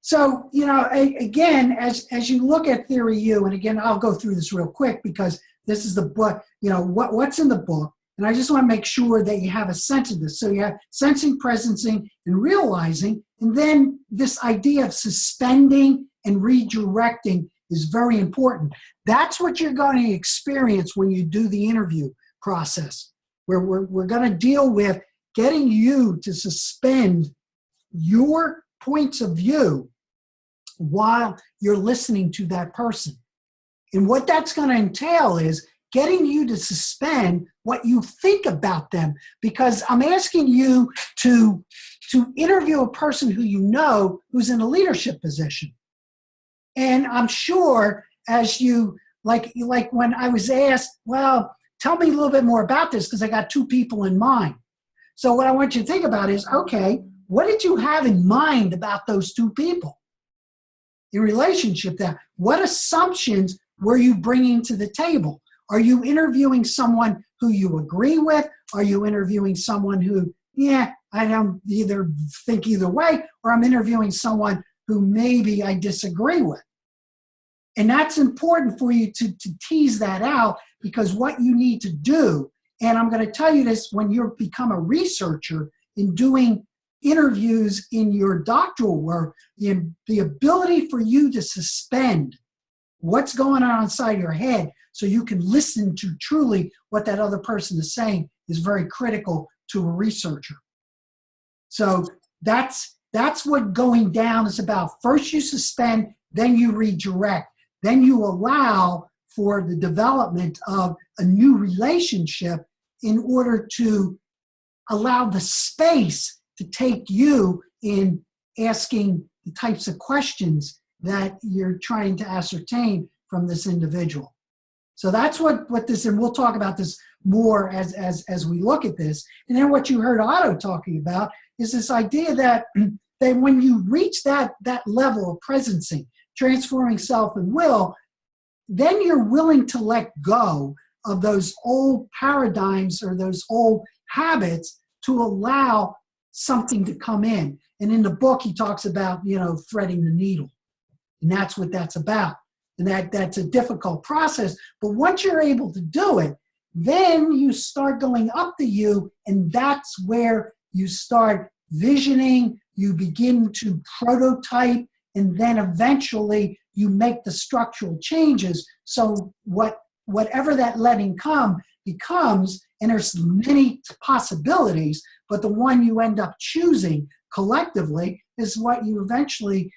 Speaker 2: So, again, as you look at Theory U, and again, I'll go through this real quick because this is the book, what's in the book. And I just want to make sure that you have a sense of this. So you have sensing, presencing, and realizing. And then this idea of suspending and redirecting is very important. That's what you're going to experience when you do the interview process, where we're going to deal with getting you to suspend your points of view while you're listening to that person. And what that's going to entail is getting you to suspend what you think about them, because I'm asking you to interview a person who who's in a leadership position. And I'm sure as you, like when I was asked, well, tell me a little bit more about this because I got two people in mind. So what I want you to think about is, okay, what did you have in mind about those two people in relationship to that? What assumptions were you bringing to the table? Are you interviewing someone who you agree with? Are you interviewing someone who, I don't either think either way, or I'm interviewing someone who maybe I disagree with? And that's important for you to tease that out, because what you need to do, and I'm going to tell you this when you become a researcher in doing interviews in your doctoral work, the ability for you to suspend what's going on inside your head so you can listen to truly what that other person is saying is very critical to a researcher. So that's
Speaker 3: That's what going down is about. First you suspend, then you redirect. Then you allow for the development of a new relationship in order to allow the space to take you in asking the types of questions that you're trying to ascertain from this individual. So that's what this, and we'll talk about this more as we look at this. And then what you heard Otto talking about is this idea that when you reach that level of presencing, transforming self and will, then you're willing to let go of those old paradigms or those old habits to allow something to come in. And in the book, he talks about, threading the needle. And that's what that's about. And that's a difficult process. But once you're able to do it, then you start going up to you, and that's where you start visioning, you begin to prototype, and then eventually you make the structural changes. So whatever that letting come becomes, and there's many possibilities, but the one you end up choosing collectively is what you eventually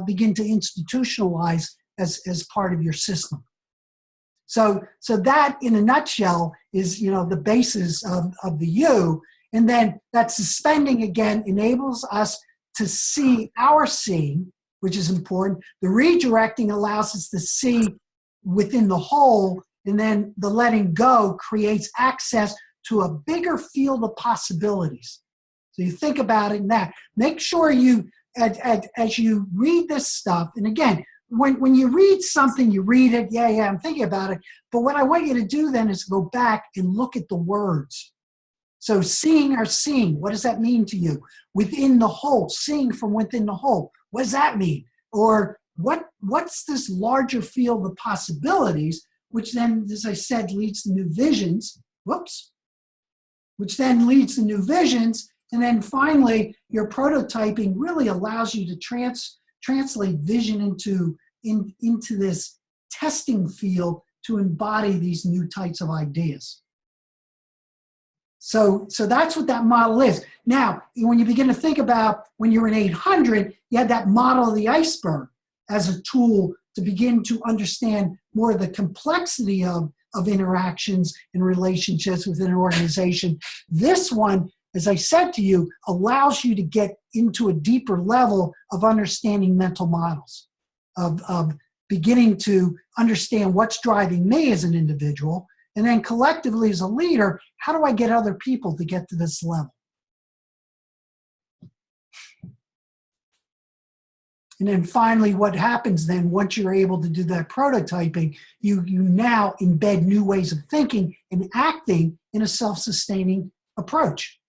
Speaker 3: begin to institutionalize as part of your system. So that, in a nutshell, is the basis of the U. And then that suspending, again, enables us to see our seeing, which is important. The redirecting allows us to see within the whole, and then the letting go creates access to a bigger field of possibilities. So you think about it in that. Make sure you, as you read this stuff, and again, when you read something, you read it, yeah, I'm thinking about it, but what I want you to do then is go back and look at the words. So seeing or seeing, what does that mean to you? Within the whole, seeing from within the whole, what does that mean? Or what's this larger field of possibilities, which then, as I said, leads to new visions, which then leads to new visions, and then finally, your prototyping really allows you to translate vision into this testing field to embody these new types of ideas. So that's what that model is. Now, when you begin to think about when you're in 800, you had that model of the iceberg as a tool to begin to understand more of the complexity of interactions and relationships within an organization. This one, as I said to you, allows you to get into a deeper level of understanding mental models, of beginning to understand what's driving me as an individual, and then collectively as a leader, how do I get other people to get to this level? And then finally, what happens then, once you're able to do that prototyping, you now embed new ways of thinking and acting in a self-sustaining approach.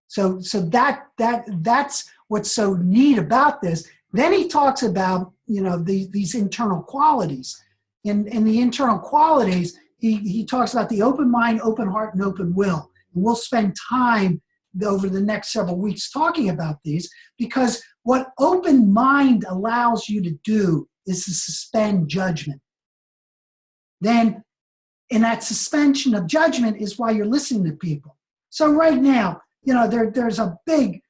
Speaker 3: So that's what's so neat about this. Then he talks about, these internal qualities. And the internal qualities, he talks about the open mind, open heart, and open will. And we'll spend time over the next several weeks talking about these, because what open mind allows you to do is to suspend judgment. Then, in that suspension of judgment is why you're listening to people. So right now, there's a big,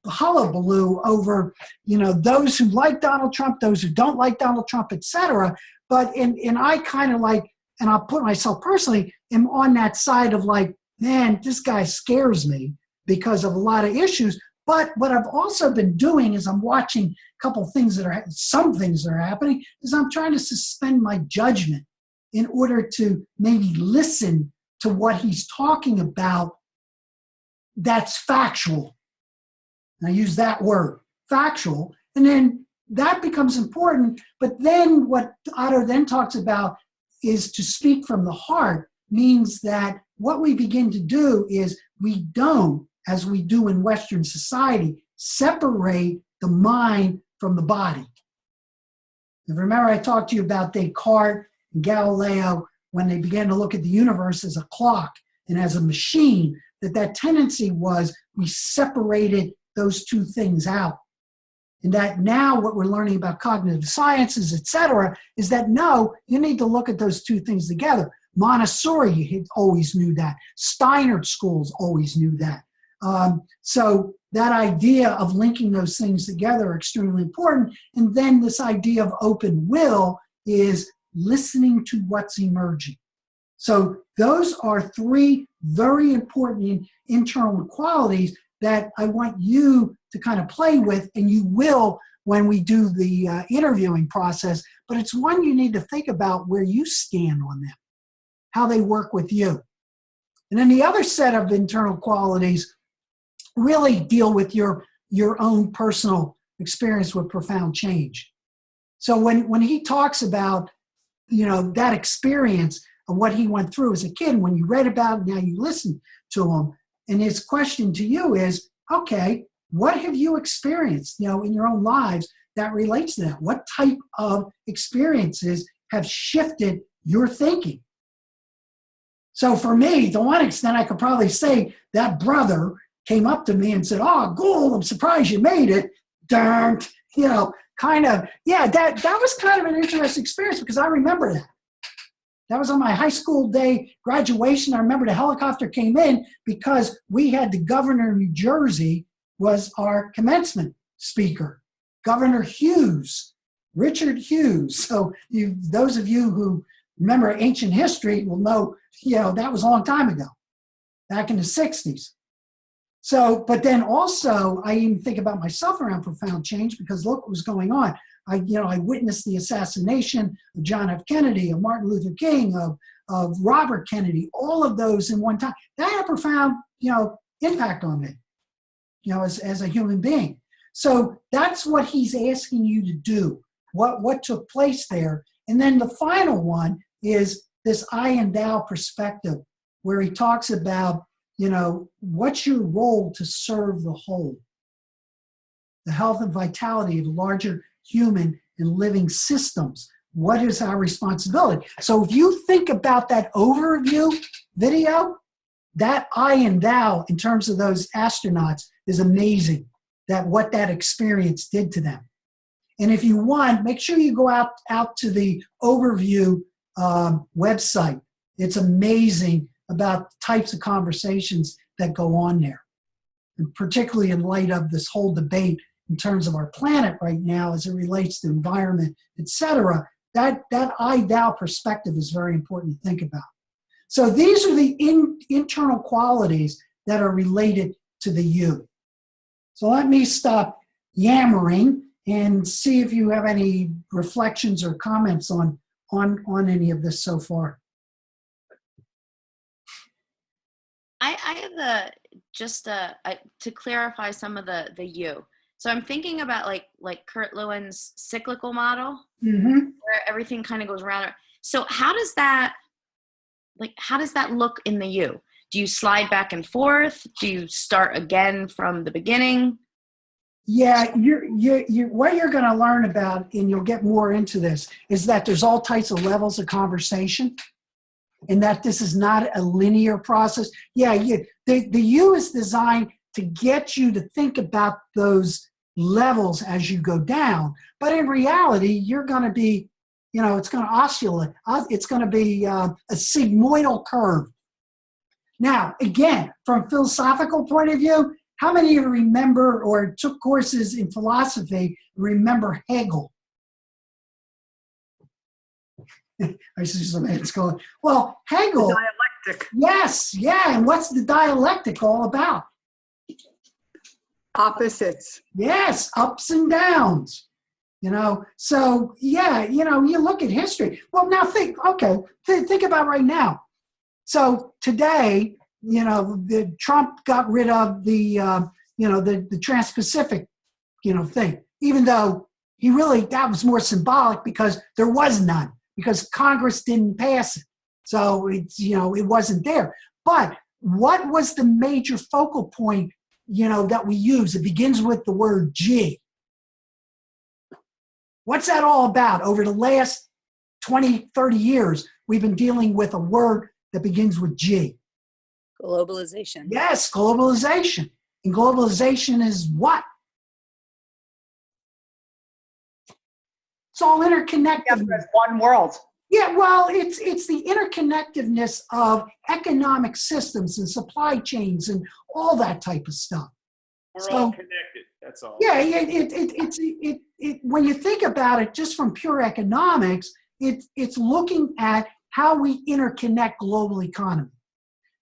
Speaker 3: hullabaloo over, those who like Donald Trump, those who don't like Donald Trump, et cetera. But, and I kind of like, and I'll put myself personally, am on that side of like, man, this guy scares me because of a lot of issues. But what I've also been doing is I'm watching a couple of things some things that are happening, is I'm trying to suspend my judgment in order to maybe listen to what he's talking about that's factual. And I use that word, factual. And then that becomes important. But then what Otto then talks about is to speak from the heart, means that what we begin to do is we don't, as we do in Western society, separate the mind from the body. And remember I talked to you about Descartes and Galileo when they began to look at the universe as a clock and as a machine, that tendency was we separated those two things out. And that now what we're learning about cognitive sciences, et cetera, is that no, you need to look at those two things together. Montessori always knew that. Steiner schools always knew that. So that idea of linking those things together are extremely important. And then this idea of open will is listening to what's emerging. So those are three very important internal qualities that I want you to kind of play with, and you will when we do the interviewing process, but it's one you need to think about where you stand on them, how they work with you. And then the other set of internal qualities really deal with your own personal experience with profound change. So when he talks about, that experience of what he went through as a kid, when you read about it, now you listen to him, and his question to you is, okay, what have you experienced, in your own lives that relates to that? What type of experiences have shifted your thinking? So for me, to one extent, I could probably say that brother came up to me and said, "Oh, Gould, I'm surprised you made it." Darn, kind of, yeah, that was kind of an interesting experience because I remember that. That was on my high school day graduation. I remember the helicopter came in because we had the governor of New Jersey was our commencement speaker, Governor Hughes, Richard Hughes. So those of you who remember ancient history will know, that was a long time ago, back in the 60s. So, but then also, I even think about myself around profound change because look what was going on. I witnessed the assassination of John F. Kennedy, of Martin Luther King, of Robert Kennedy, all of those in one time. That had a profound, impact on me, as a human being. So that's what he's asking you to do, what took place there. And then the final one is this I and thou perspective, where he talks about, what's your role to serve the whole? The health and vitality of larger human and living systems. What is our responsibility? So if you think about that overview video, that I and thou in terms of those astronauts is amazing, that what that experience did to them. And if you want, make sure you go out to the overview website. It's amazing about the types of conversations that go on there. And particularly in light of this whole debate in terms of our planet right now as it relates to environment, et cetera, that I-thou perspective is very important to think about. So these are the internal qualities that are related to the you. So let me stop yammering and see if you have any reflections or comments on any of this so far.
Speaker 9: I have to clarify some of the you. So I'm thinking about like Kurt Lewin's cyclical model, where everything kind of goes around. So how does that look in the you? Do you slide back and forth? Do you start again from the beginning?
Speaker 3: Yeah, what you're going to learn about, and you'll get more into this, is that there's all types of levels of conversation, and that this is not a linear process. Yeah, the you is designed to get you to think about those levels as you go down. But in reality, you're going to be, it's going to oscillate. It's going to be a sigmoidal curve. Now, again, from a philosophical point of view, how many of you remember or took courses in philosophy, remember Hegel? I see some heads going, well, Hegel.
Speaker 1: The dialectic.
Speaker 3: Yes, yeah, and what's the dialectic all about?
Speaker 1: Opposites.
Speaker 3: Yes, ups and downs. So yeah, you look at history. Well, now think about right now. So today, the Trump got rid of the Trans-Pacific, thing, even though that was more symbolic because there was none, because Congress didn't pass it. So it wasn't there. But what was the major focal point, that we use? It begins with the word G. What's that all about? Over the last 20, 30 years, we've been dealing with a word that begins with G.
Speaker 10: Globalization.
Speaker 3: Yes, globalization. And globalization is what? It's all interconnected.
Speaker 1: One world.
Speaker 3: Yeah, well, it's the interconnectedness of economic systems and supply chains and all that type of stuff.
Speaker 5: We're all connected. That's all.
Speaker 3: Yeah, when you think about it, just from pure economics, it's looking at how we interconnect global economy.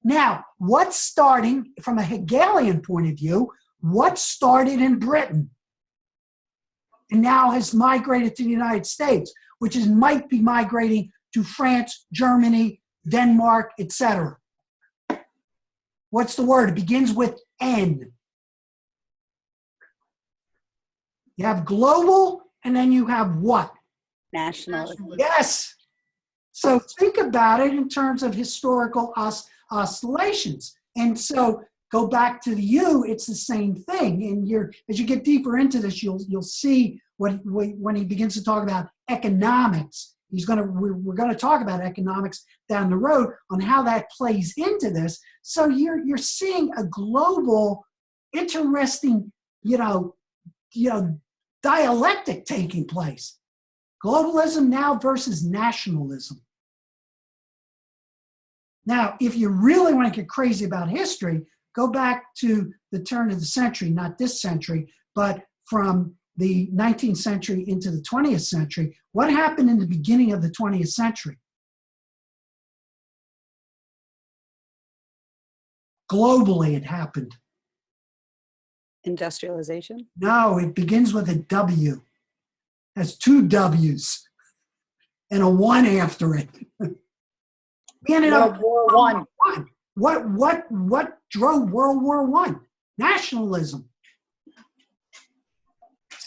Speaker 3: Now, what's starting from a Hegelian point of view? What started in Britain and now has migrated to the United States, which might be migrating to France, Germany, Denmark, etc. What's the word? It begins with N. You have global, and then you have what?
Speaker 10: National.
Speaker 3: Yes. So think about it in terms of historical oscillations. And so go back to the U, it's the same thing. And as you get deeper into this, you'll see when he begins to talk about economics. We're going to talk about economics down the road on how that plays into this. So you're seeing a global, interesting, dialectic taking place. Globalism now versus nationalism. Now, if you really want to get crazy about history, go back to the turn of the century, not this century, but from the 19th century into the 20th century. What happened in the beginning of the 20th century? Globally, it happened.
Speaker 10: Industrialization?
Speaker 3: No, it begins with a W. It has two W's and a 1 after it. We ended up
Speaker 1: World War I.
Speaker 3: What drove World War I? Nationalism.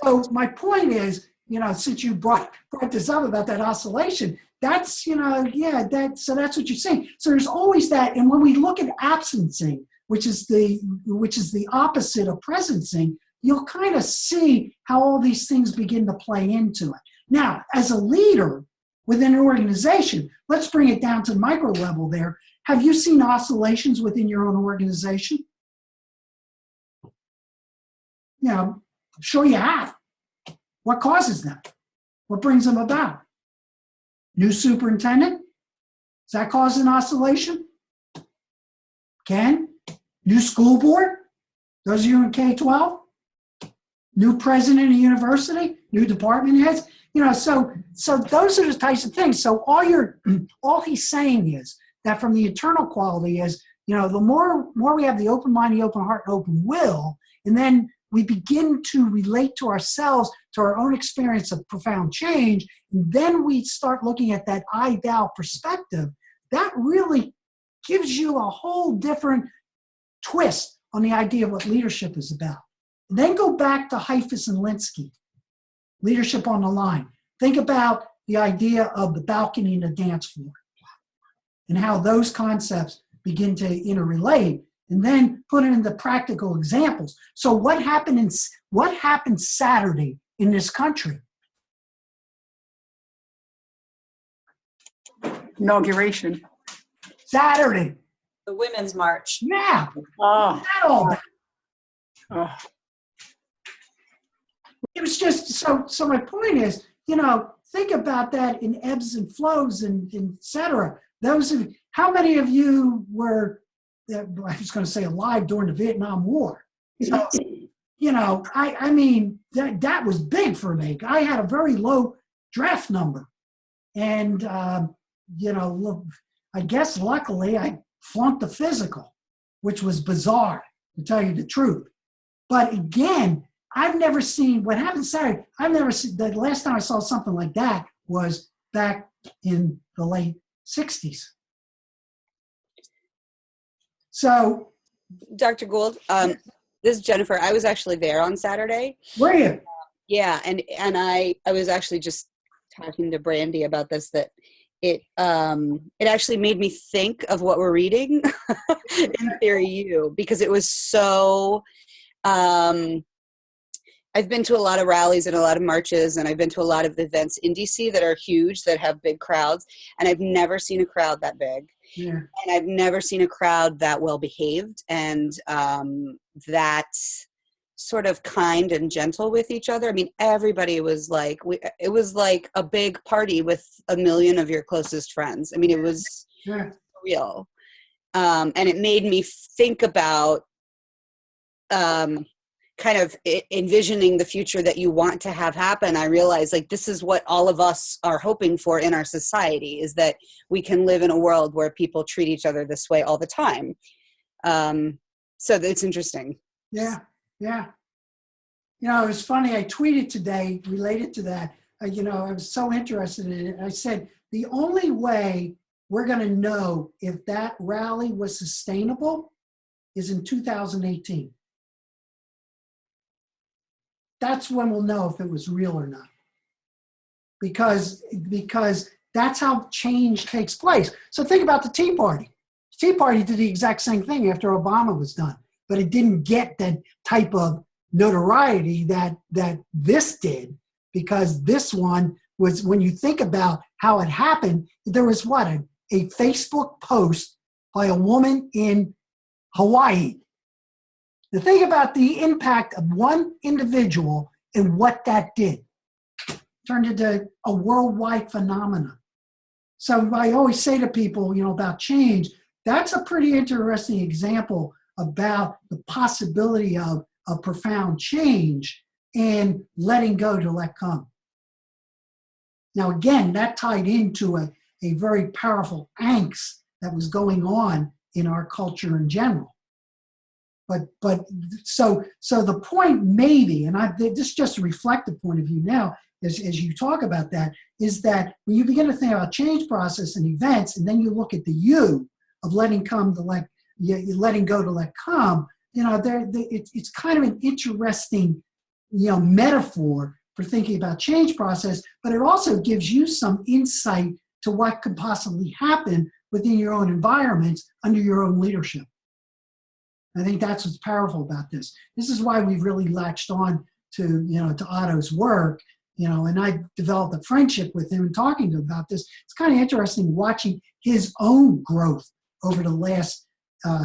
Speaker 3: So my point is, since you brought this up about that oscillation, that's, so that's what you're saying. So there's always that. And when we look at absencing, which is the opposite of presencing, you'll kind of see how all these things begin to play into it. Now, as a leader within an organization, let's bring it down to the micro level there. Have you seen oscillations within your own organization? I'm sure you have. What causes them? What brings them about? New superintendent? Does that cause an oscillation? Ken? New school board? Those of you in K-12? New president of university? New department heads? So those are the types of things. So all he's saying is that from the internal quality is, the more we have the open mind, the open heart, and open will, and then we begin to relate to ourselves, to our own experience of profound change, and then we start looking at that I-thou perspective, that really gives you a whole different twist on the idea of what leadership is about. And then go back to Heifetz and Linsky, leadership on the line. Think about the idea of the balcony and the dance floor and how those concepts begin to interrelate, and then put it into practical examples. So what happened Saturday in this country?
Speaker 1: Inauguration.
Speaker 3: Saturday.
Speaker 10: The Women's March.
Speaker 3: Yeah.
Speaker 1: Oh.
Speaker 3: That all that.
Speaker 1: Oh.
Speaker 3: It was just, so my point is, think about that in ebbs and flows and et cetera. How many of you were, I was going to say alive during the Vietnam War? So, I mean, that was big for me. I had a very low draft number. And, I guess luckily I flunked the physical, which was bizarre, to tell you the truth. But again, I've never seen what happened Saturday. The last time I saw something like that was back in the late 60s. So,
Speaker 10: Dr. Gould, this is Jennifer. I was actually there on Saturday.
Speaker 3: Were you?
Speaker 10: Yeah, and I was actually just talking to Brandy about this, that it actually made me think of what we're reading in Theory U, because it was so I've been to a lot of rallies and a lot of marches, and I've been to a lot of events in DC that are huge, that have big crowds, and I've never seen a crowd that big. Yeah. And I've never seen a crowd that well behaved and that sort of kind and gentle with each other. I mean, everybody was like, it was like a big party with 1 million of your closest friends. I mean, it was real. And it made me think about kind of envisioning the future that you want to have happen, I realized like this is what all of us are hoping for in our society, is that we can live in a world where people treat each other this way all the time. So it's interesting.
Speaker 3: Yeah, yeah. You know, it was funny. I tweeted today related to that. You know, I was so interested in it. I said, the only way we're going to know if that rally was sustainable is in 2018. That's when we'll know if it was real or not. Because that's how change takes place. So think about the Tea Party. The Tea Party did the exact same thing after Obama was done, but it didn't get that type of notoriety that this did, because this one was, when you think about how it happened, there was what, a Facebook post by a woman in Hawaii. The thing about the impact of one individual and what that did turned into a worldwide phenomenon. So I always say to people, you know, about change, that's a pretty interesting example about the possibility of a profound change and letting go to let come. Now, again, that tied into a very powerful angst that was going on in our culture in general. But so the point maybe, and this is just a reflective point of view now, as you talk about that, is that when you begin to think about change process and events, and then you look at the you of letting come to letting go to let come, you know, it's kind of an interesting, you know, metaphor for thinking about change process, but it also gives you some insight to what could possibly happen within your own environments under your own leadership. I think that's what's powerful about this. This is why we've really latched on to, you know, to Otto's work, you know, and I developed a friendship with him and talking to him about this. It's kind of interesting watching his own growth over the last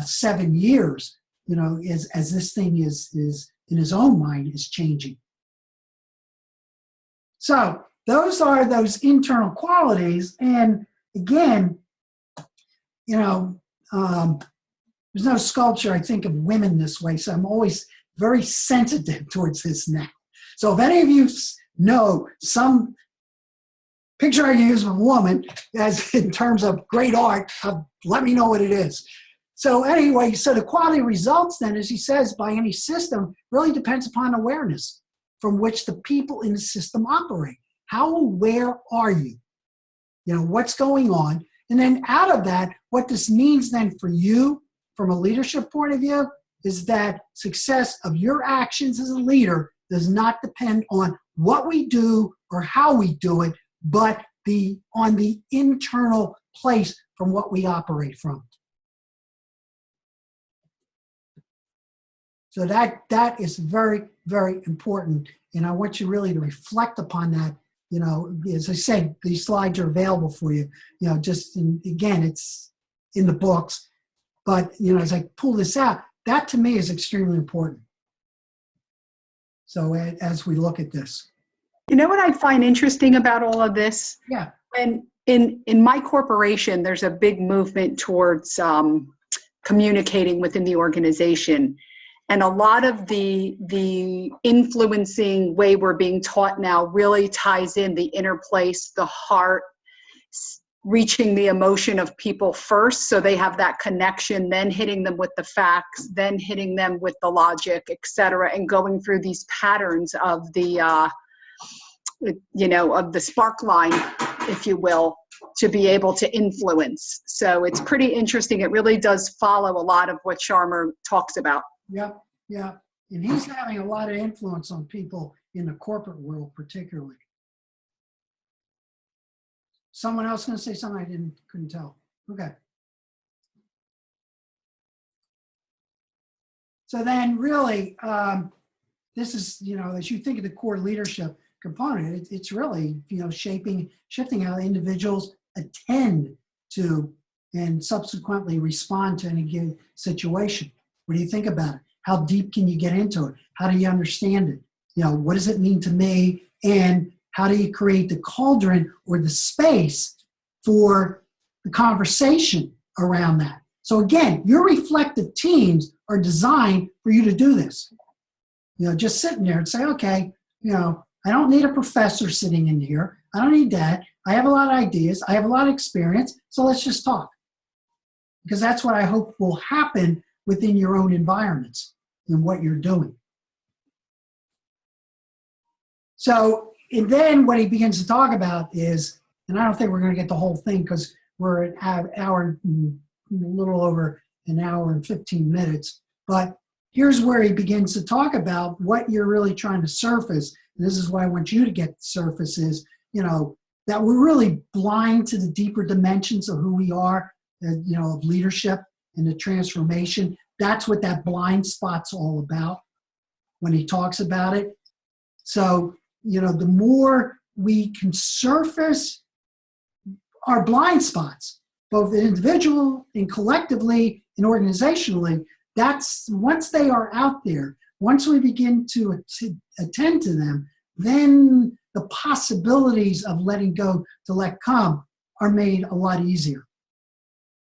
Speaker 3: 7 years, you know, as this thing is in his own mind is changing. So those are those internal qualities. And again, you know, there's no sculpture, I think, of women this way, so I'm always very sensitive towards this now. So if any of you know some picture I use of a woman as in terms of great art, let me know what it is. So anyway, so the quality of results then, as he says, by any system really depends upon awareness from which the people in the system operate. How aware are you? You know, what's going on? And then out of that, what this means then for you, from a leadership point of view, is that success of your actions as a leader does not depend on what we do or how we do it, but on the internal place from what we operate from. So that is very, very important. And I want you really to reflect upon that. You know, as I said, these slides are available for you. You know, again, it's in the books. But, you know, as I pull this out, that to me is extremely important. So as we look at this.
Speaker 1: You know what I find interesting about all of this?
Speaker 3: Yeah.
Speaker 1: When in my corporation, there's a big movement towards communicating within the organization. And a lot of the influencing way we're being taught now really ties in the inner place, the heart, reaching the emotion of people first, so they have that connection, then hitting them with the facts, then hitting them with the logic, et cetera, and going through these patterns of the, you know, of the spark line, if you will, to be able to influence. So it's pretty interesting. It really does follow a lot of what Scharmer talks about.
Speaker 3: Yep, yeah. And he's having a lot of influence on people in the corporate world, particularly. Someone else going to say something I couldn't tell. Okay. So then really, this is, you know, as you think of the core leadership component, it's really, you know, shifting how individuals attend to and subsequently respond to any given situation. What do you think about it? How deep can you get into it? How do you understand it? You know, what does it mean to me? And how do you create the cauldron or the space for the conversation around that? So again, your reflective teams are designed for you to do this. just sitting there and say, okay, I don't need a professor sitting in here. I don't need that. I have a lot of ideas. I have a lot of experience. So let's just talk. Because that's what I hope will happen within your own environments and what you're doing. So, and then what he begins to talk about is, and I don't think we're going to get the whole thing because we're at an hour, a little over an hour and 15 minutes, but here's where he begins to talk about what you're really trying to surface. And this is why I want you to get the surface is, that we're really blind to the deeper dimensions of who we are, of leadership and the transformation. That's what that blind spot's all about when he talks about it. So, the more we can surface our blind spots, both individual and collectively and organizationally, that's once they are out there, once we begin to attend to them, then the possibilities of letting go to let come are made a lot easier.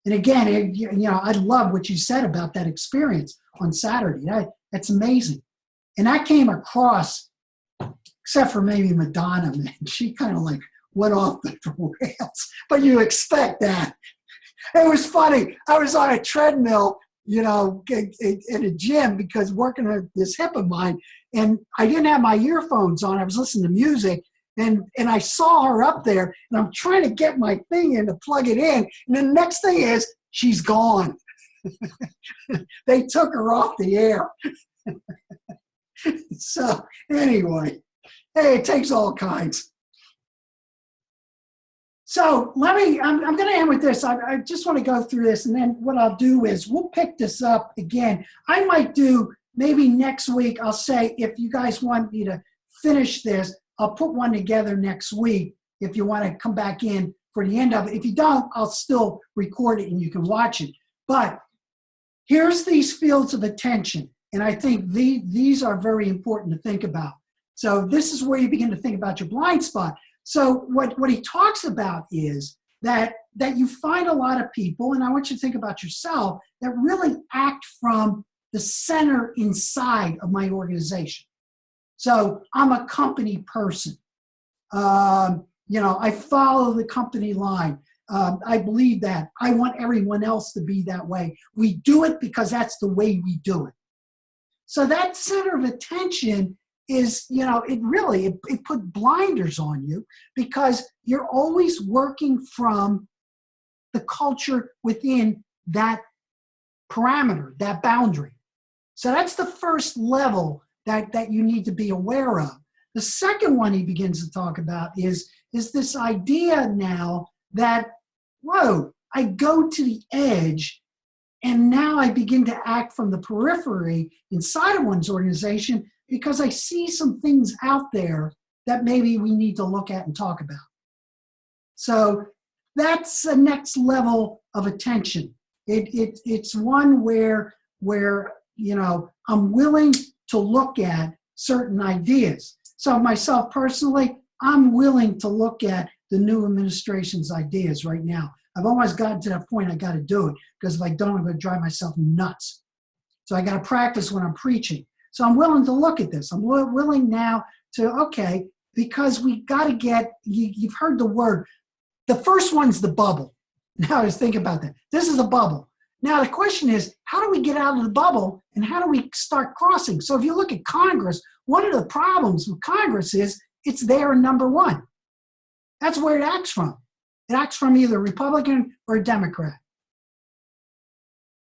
Speaker 3: And again, I love what you said about that experience on Saturday. That's amazing. And I came across, except for maybe Madonna, man, she kind of like went off the rails. But you expect that. It was funny. I was on a treadmill, in a gym because working on this hip of mine, and I didn't have my earphones on. I was listening to music, and I saw her up there, and I'm trying to get my thing in to plug it in, and the next thing is she's gone. They took her off the air. So anyway, hey, it takes all kinds. So I'm going to end with this. I just want to go through this, and then what I'll do is we'll pick this up again. I might do maybe next week. I'll say if you guys want me to finish this, I'll put one together next week if you want to come back in for the end of it. If you don't, I'll still record it and you can watch it. But here's these fields of attention, and I think these are very important to think about. So this is where you begin to think about your blind spot. So what he talks about is that you find a lot of people, and I want you to think about yourself, that really act from the center inside of my organization. So I'm a company person. I follow the company line. I believe that. I want everyone else to be that way. We do it because that's the way we do it. So that center of attention is, it put blinders on you because you're always working from the culture within that parameter, that boundary. So that's the first level that you need to be aware of. The second one he begins to talk about is this idea now that, whoa, I go to the edge and now I begin to act from the periphery inside of one's organization because I see some things out there that maybe we need to look at and talk about. So that's the next level of attention. It's one where I'm willing to look at certain ideas. So myself personally, I'm willing to look at the new administration's ideas right now. I've almost gotten to that point I got to do it because if I don't, I'm going to drive myself nuts. So I got to practice when I'm preaching. So I'm willing to look at this. I'm willing now to, because we got to get, you've heard the word, the first one's the bubble. Now just think about that. This is a bubble. Now the question is, how do we get out of the bubble and how do we start crossing? So if you look at Congress, one of the problems with Congress is it's there in number one. That's where it acts from. It acts from either a Republican or a Democrat.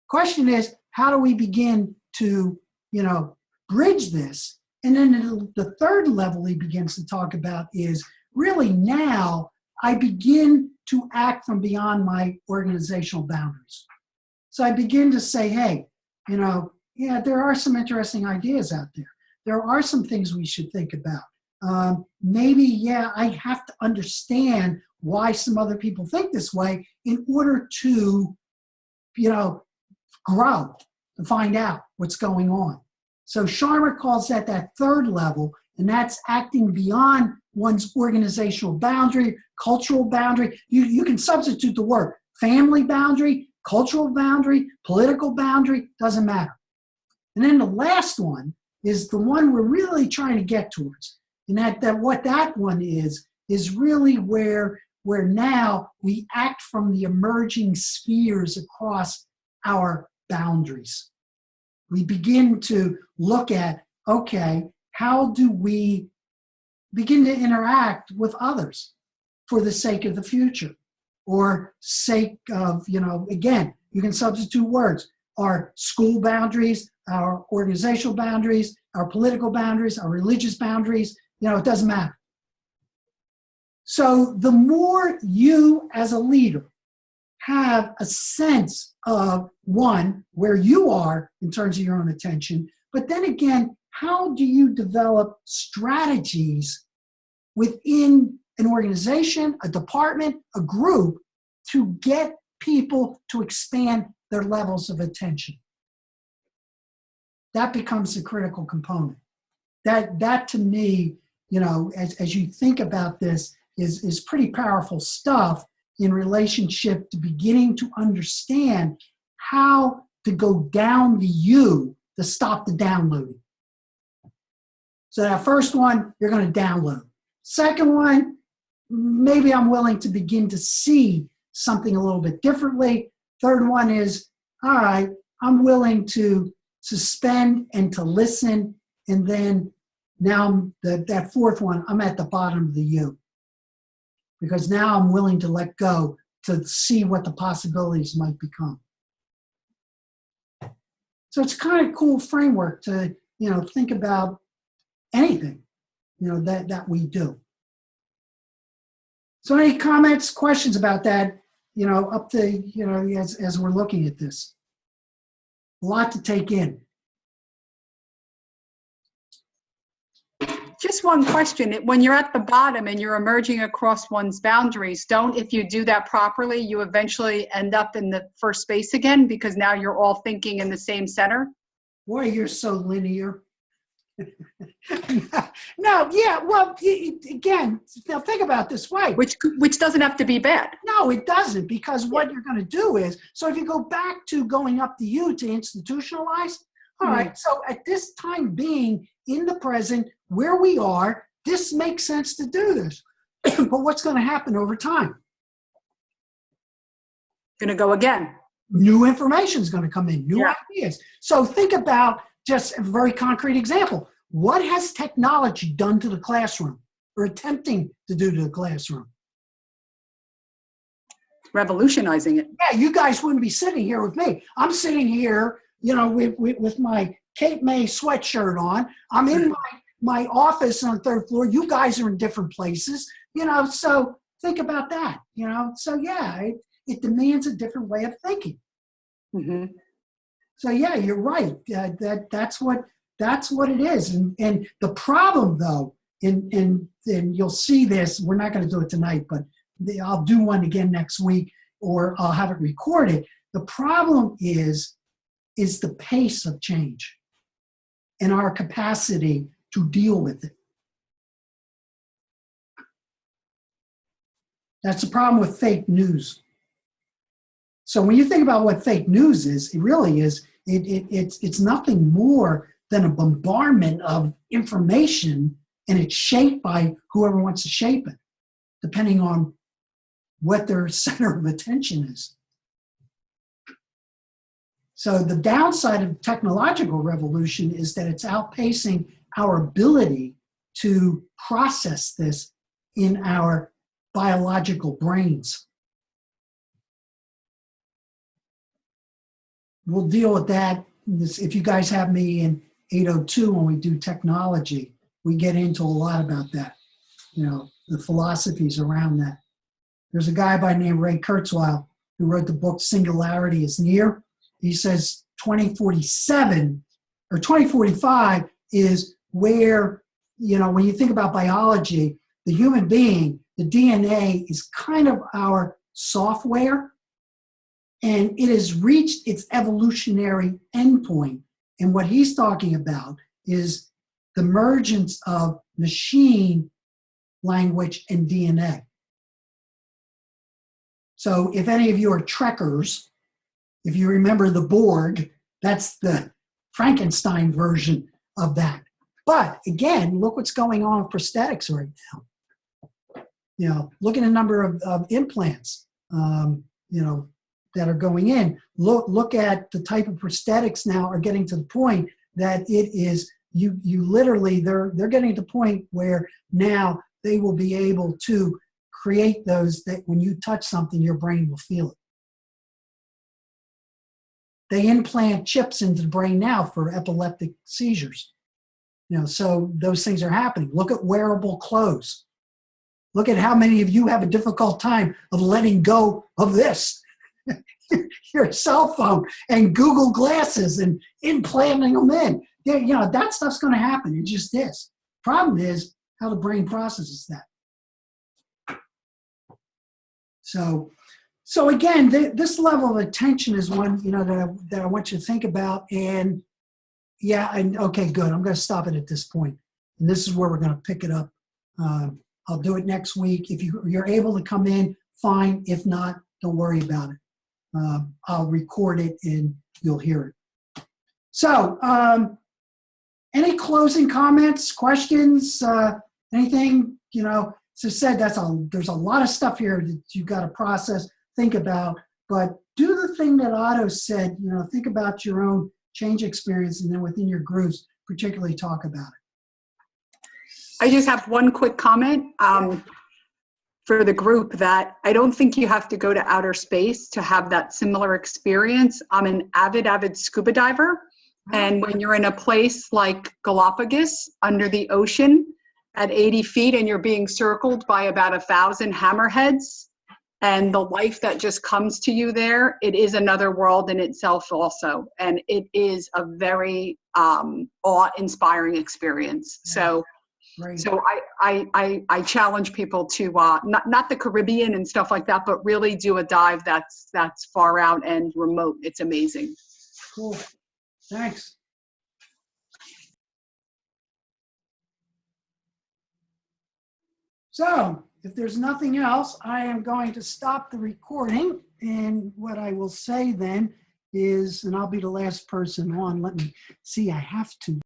Speaker 3: Question is, how do we begin to, bridge this? And then the third level he begins to talk about is really now I begin to act from beyond my organizational boundaries. So I begin to say, hey, there are some interesting ideas out there. There are some things we should think about. Maybe, I have to understand why some other people think this way in order to, grow, to find out what's going on. So Scharmer calls that third level, and that's acting beyond one's organizational boundary, cultural boundary. You can substitute the word family boundary, cultural boundary, political boundary, doesn't matter. And then the last one is the one we're really trying to get towards. And that what that one is really where now we act from the emerging spheres across our boundaries. We begin to look at, okay, how do we begin to interact with others for the sake of the future, or sake of, again, you can substitute words, our school boundaries, our organizational boundaries, our political boundaries, our religious boundaries, it doesn't matter. So the more you as a leader have a sense of, one, where you are in terms of your own attention, but then again, how do you develop strategies within an organization, a department, a group, to get people to expand their levels of attention? That becomes a critical component. That to me, as you think about this, is pretty powerful stuff in relationship to beginning to understand how to go down the U to stop the downloading. So that first one, you're going to download. Second one, maybe I'm willing to begin to see something a little bit differently. Third one is, all right, I'm willing to suspend and to listen. And then now that fourth one, I'm at the bottom of the U. Because now I'm willing to let go to see what the possibilities might become. So it's kind of cool framework to, think about anything, that we do. So any comments, questions about that, up to, as we're looking at this? A lot to take in.
Speaker 1: Just one question. When you're at the bottom and you're emerging across one's boundaries, if you do that properly, you eventually end up in the first space again, because now you're all thinking in the same center?
Speaker 3: Boy, you're so linear. No, yeah, well, again, now think about this way.
Speaker 1: Which doesn't have to be bad.
Speaker 3: No, it doesn't, because what you're going to do is, so if you go back to going up the U to institutionalize, all right, so at this time being in the present, where we are, this makes sense to do this. But what's going to happen over time?
Speaker 1: Going to go again.
Speaker 3: New information is going to come in, new ideas. So think about just a very concrete example. What has technology done to the classroom, or attempting to do to the classroom?
Speaker 1: Revolutionizing it.
Speaker 3: Yeah, you guys wouldn't be sitting here with me. I'm sitting here, with my Cape May sweatshirt on. I'm in my office on the third floor. You guys are in different places, so think about that, So yeah, it demands a different way of thinking.
Speaker 1: Mm-hmm.
Speaker 3: So yeah, you're right. That's what it is. And the problem though, and you'll see this, we're not going to do it tonight, but I'll do one again next week, or I'll have it recorded. The problem is the pace of change and our capacity to deal with it. That's the problem with fake news. So when you think about what fake news is, it really is, it's nothing more than a bombardment of information, and it's shaped by whoever wants to shape it, depending on what their center of attention is. So the downside of technological revolution is that it's outpacing our ability to process this in our biological brains. We'll deal with that. If you guys have me in 802 when we do technology, we get into a lot about that, the philosophies around that. There's a guy by the name of Ray Kurzweil who wrote the book Singularity is Near. He says 2047 or 2045 is where, when you think about biology, the human being, the DNA is kind of our software, and it has reached its evolutionary endpoint. And what he's talking about is the emergence of machine language and DNA. So if any of you are Trekkers, if you remember the Borg, that's the Frankenstein version of that. But again, look what's going on with prosthetics right now. You know, look at the number of implants, you know, that are going in. Look at the type of prosthetics now are getting to the point that it is, you literally, they're getting to the point where now they will be able to create those that when you touch something, your brain will feel it. They implant chips into the brain now for epileptic seizures. You know, so those things are happening. Look at wearable clothes. Look at how many of you have a difficult time of letting go of this, your cell phone and Google glasses and implanting them in. You know, that stuff's going to happen. It just is. Problem is how the brain processes that. So again, this level of attention is one, you know, that I want you to think about. And yeah, and okay, good. I'm going to stop it at this point. And this is where we're going to pick it up. I'll do it next week. If you're able to come in, fine. If not, don't worry about it. I'll record it and you'll hear it. So, any closing comments, questions, anything? You know, as I said, there's a lot of stuff here that you've got to process, think about. But do the thing that Otto said. You know, think about your own change experience, and then within your groups, particularly talk about it.
Speaker 1: I just have one quick comment for the group that I don't think you have to go to outer space to have that similar experience. I'm an avid scuba diver. And when you're in a place like Galapagos under the ocean at 80 feet and you're being circled by about 1,000 hammerheads and the life that just comes to you there, it is another world in itself also. And it is a very awe-inspiring experience. So I challenge people to not the Caribbean and stuff like that, but really do a dive that's far out and remote. It's amazing.
Speaker 3: Cool. Thanks. So, if there's nothing else, I am going to stop the recording. And what I will say then is, and I'll be the last person on, let me see, I have to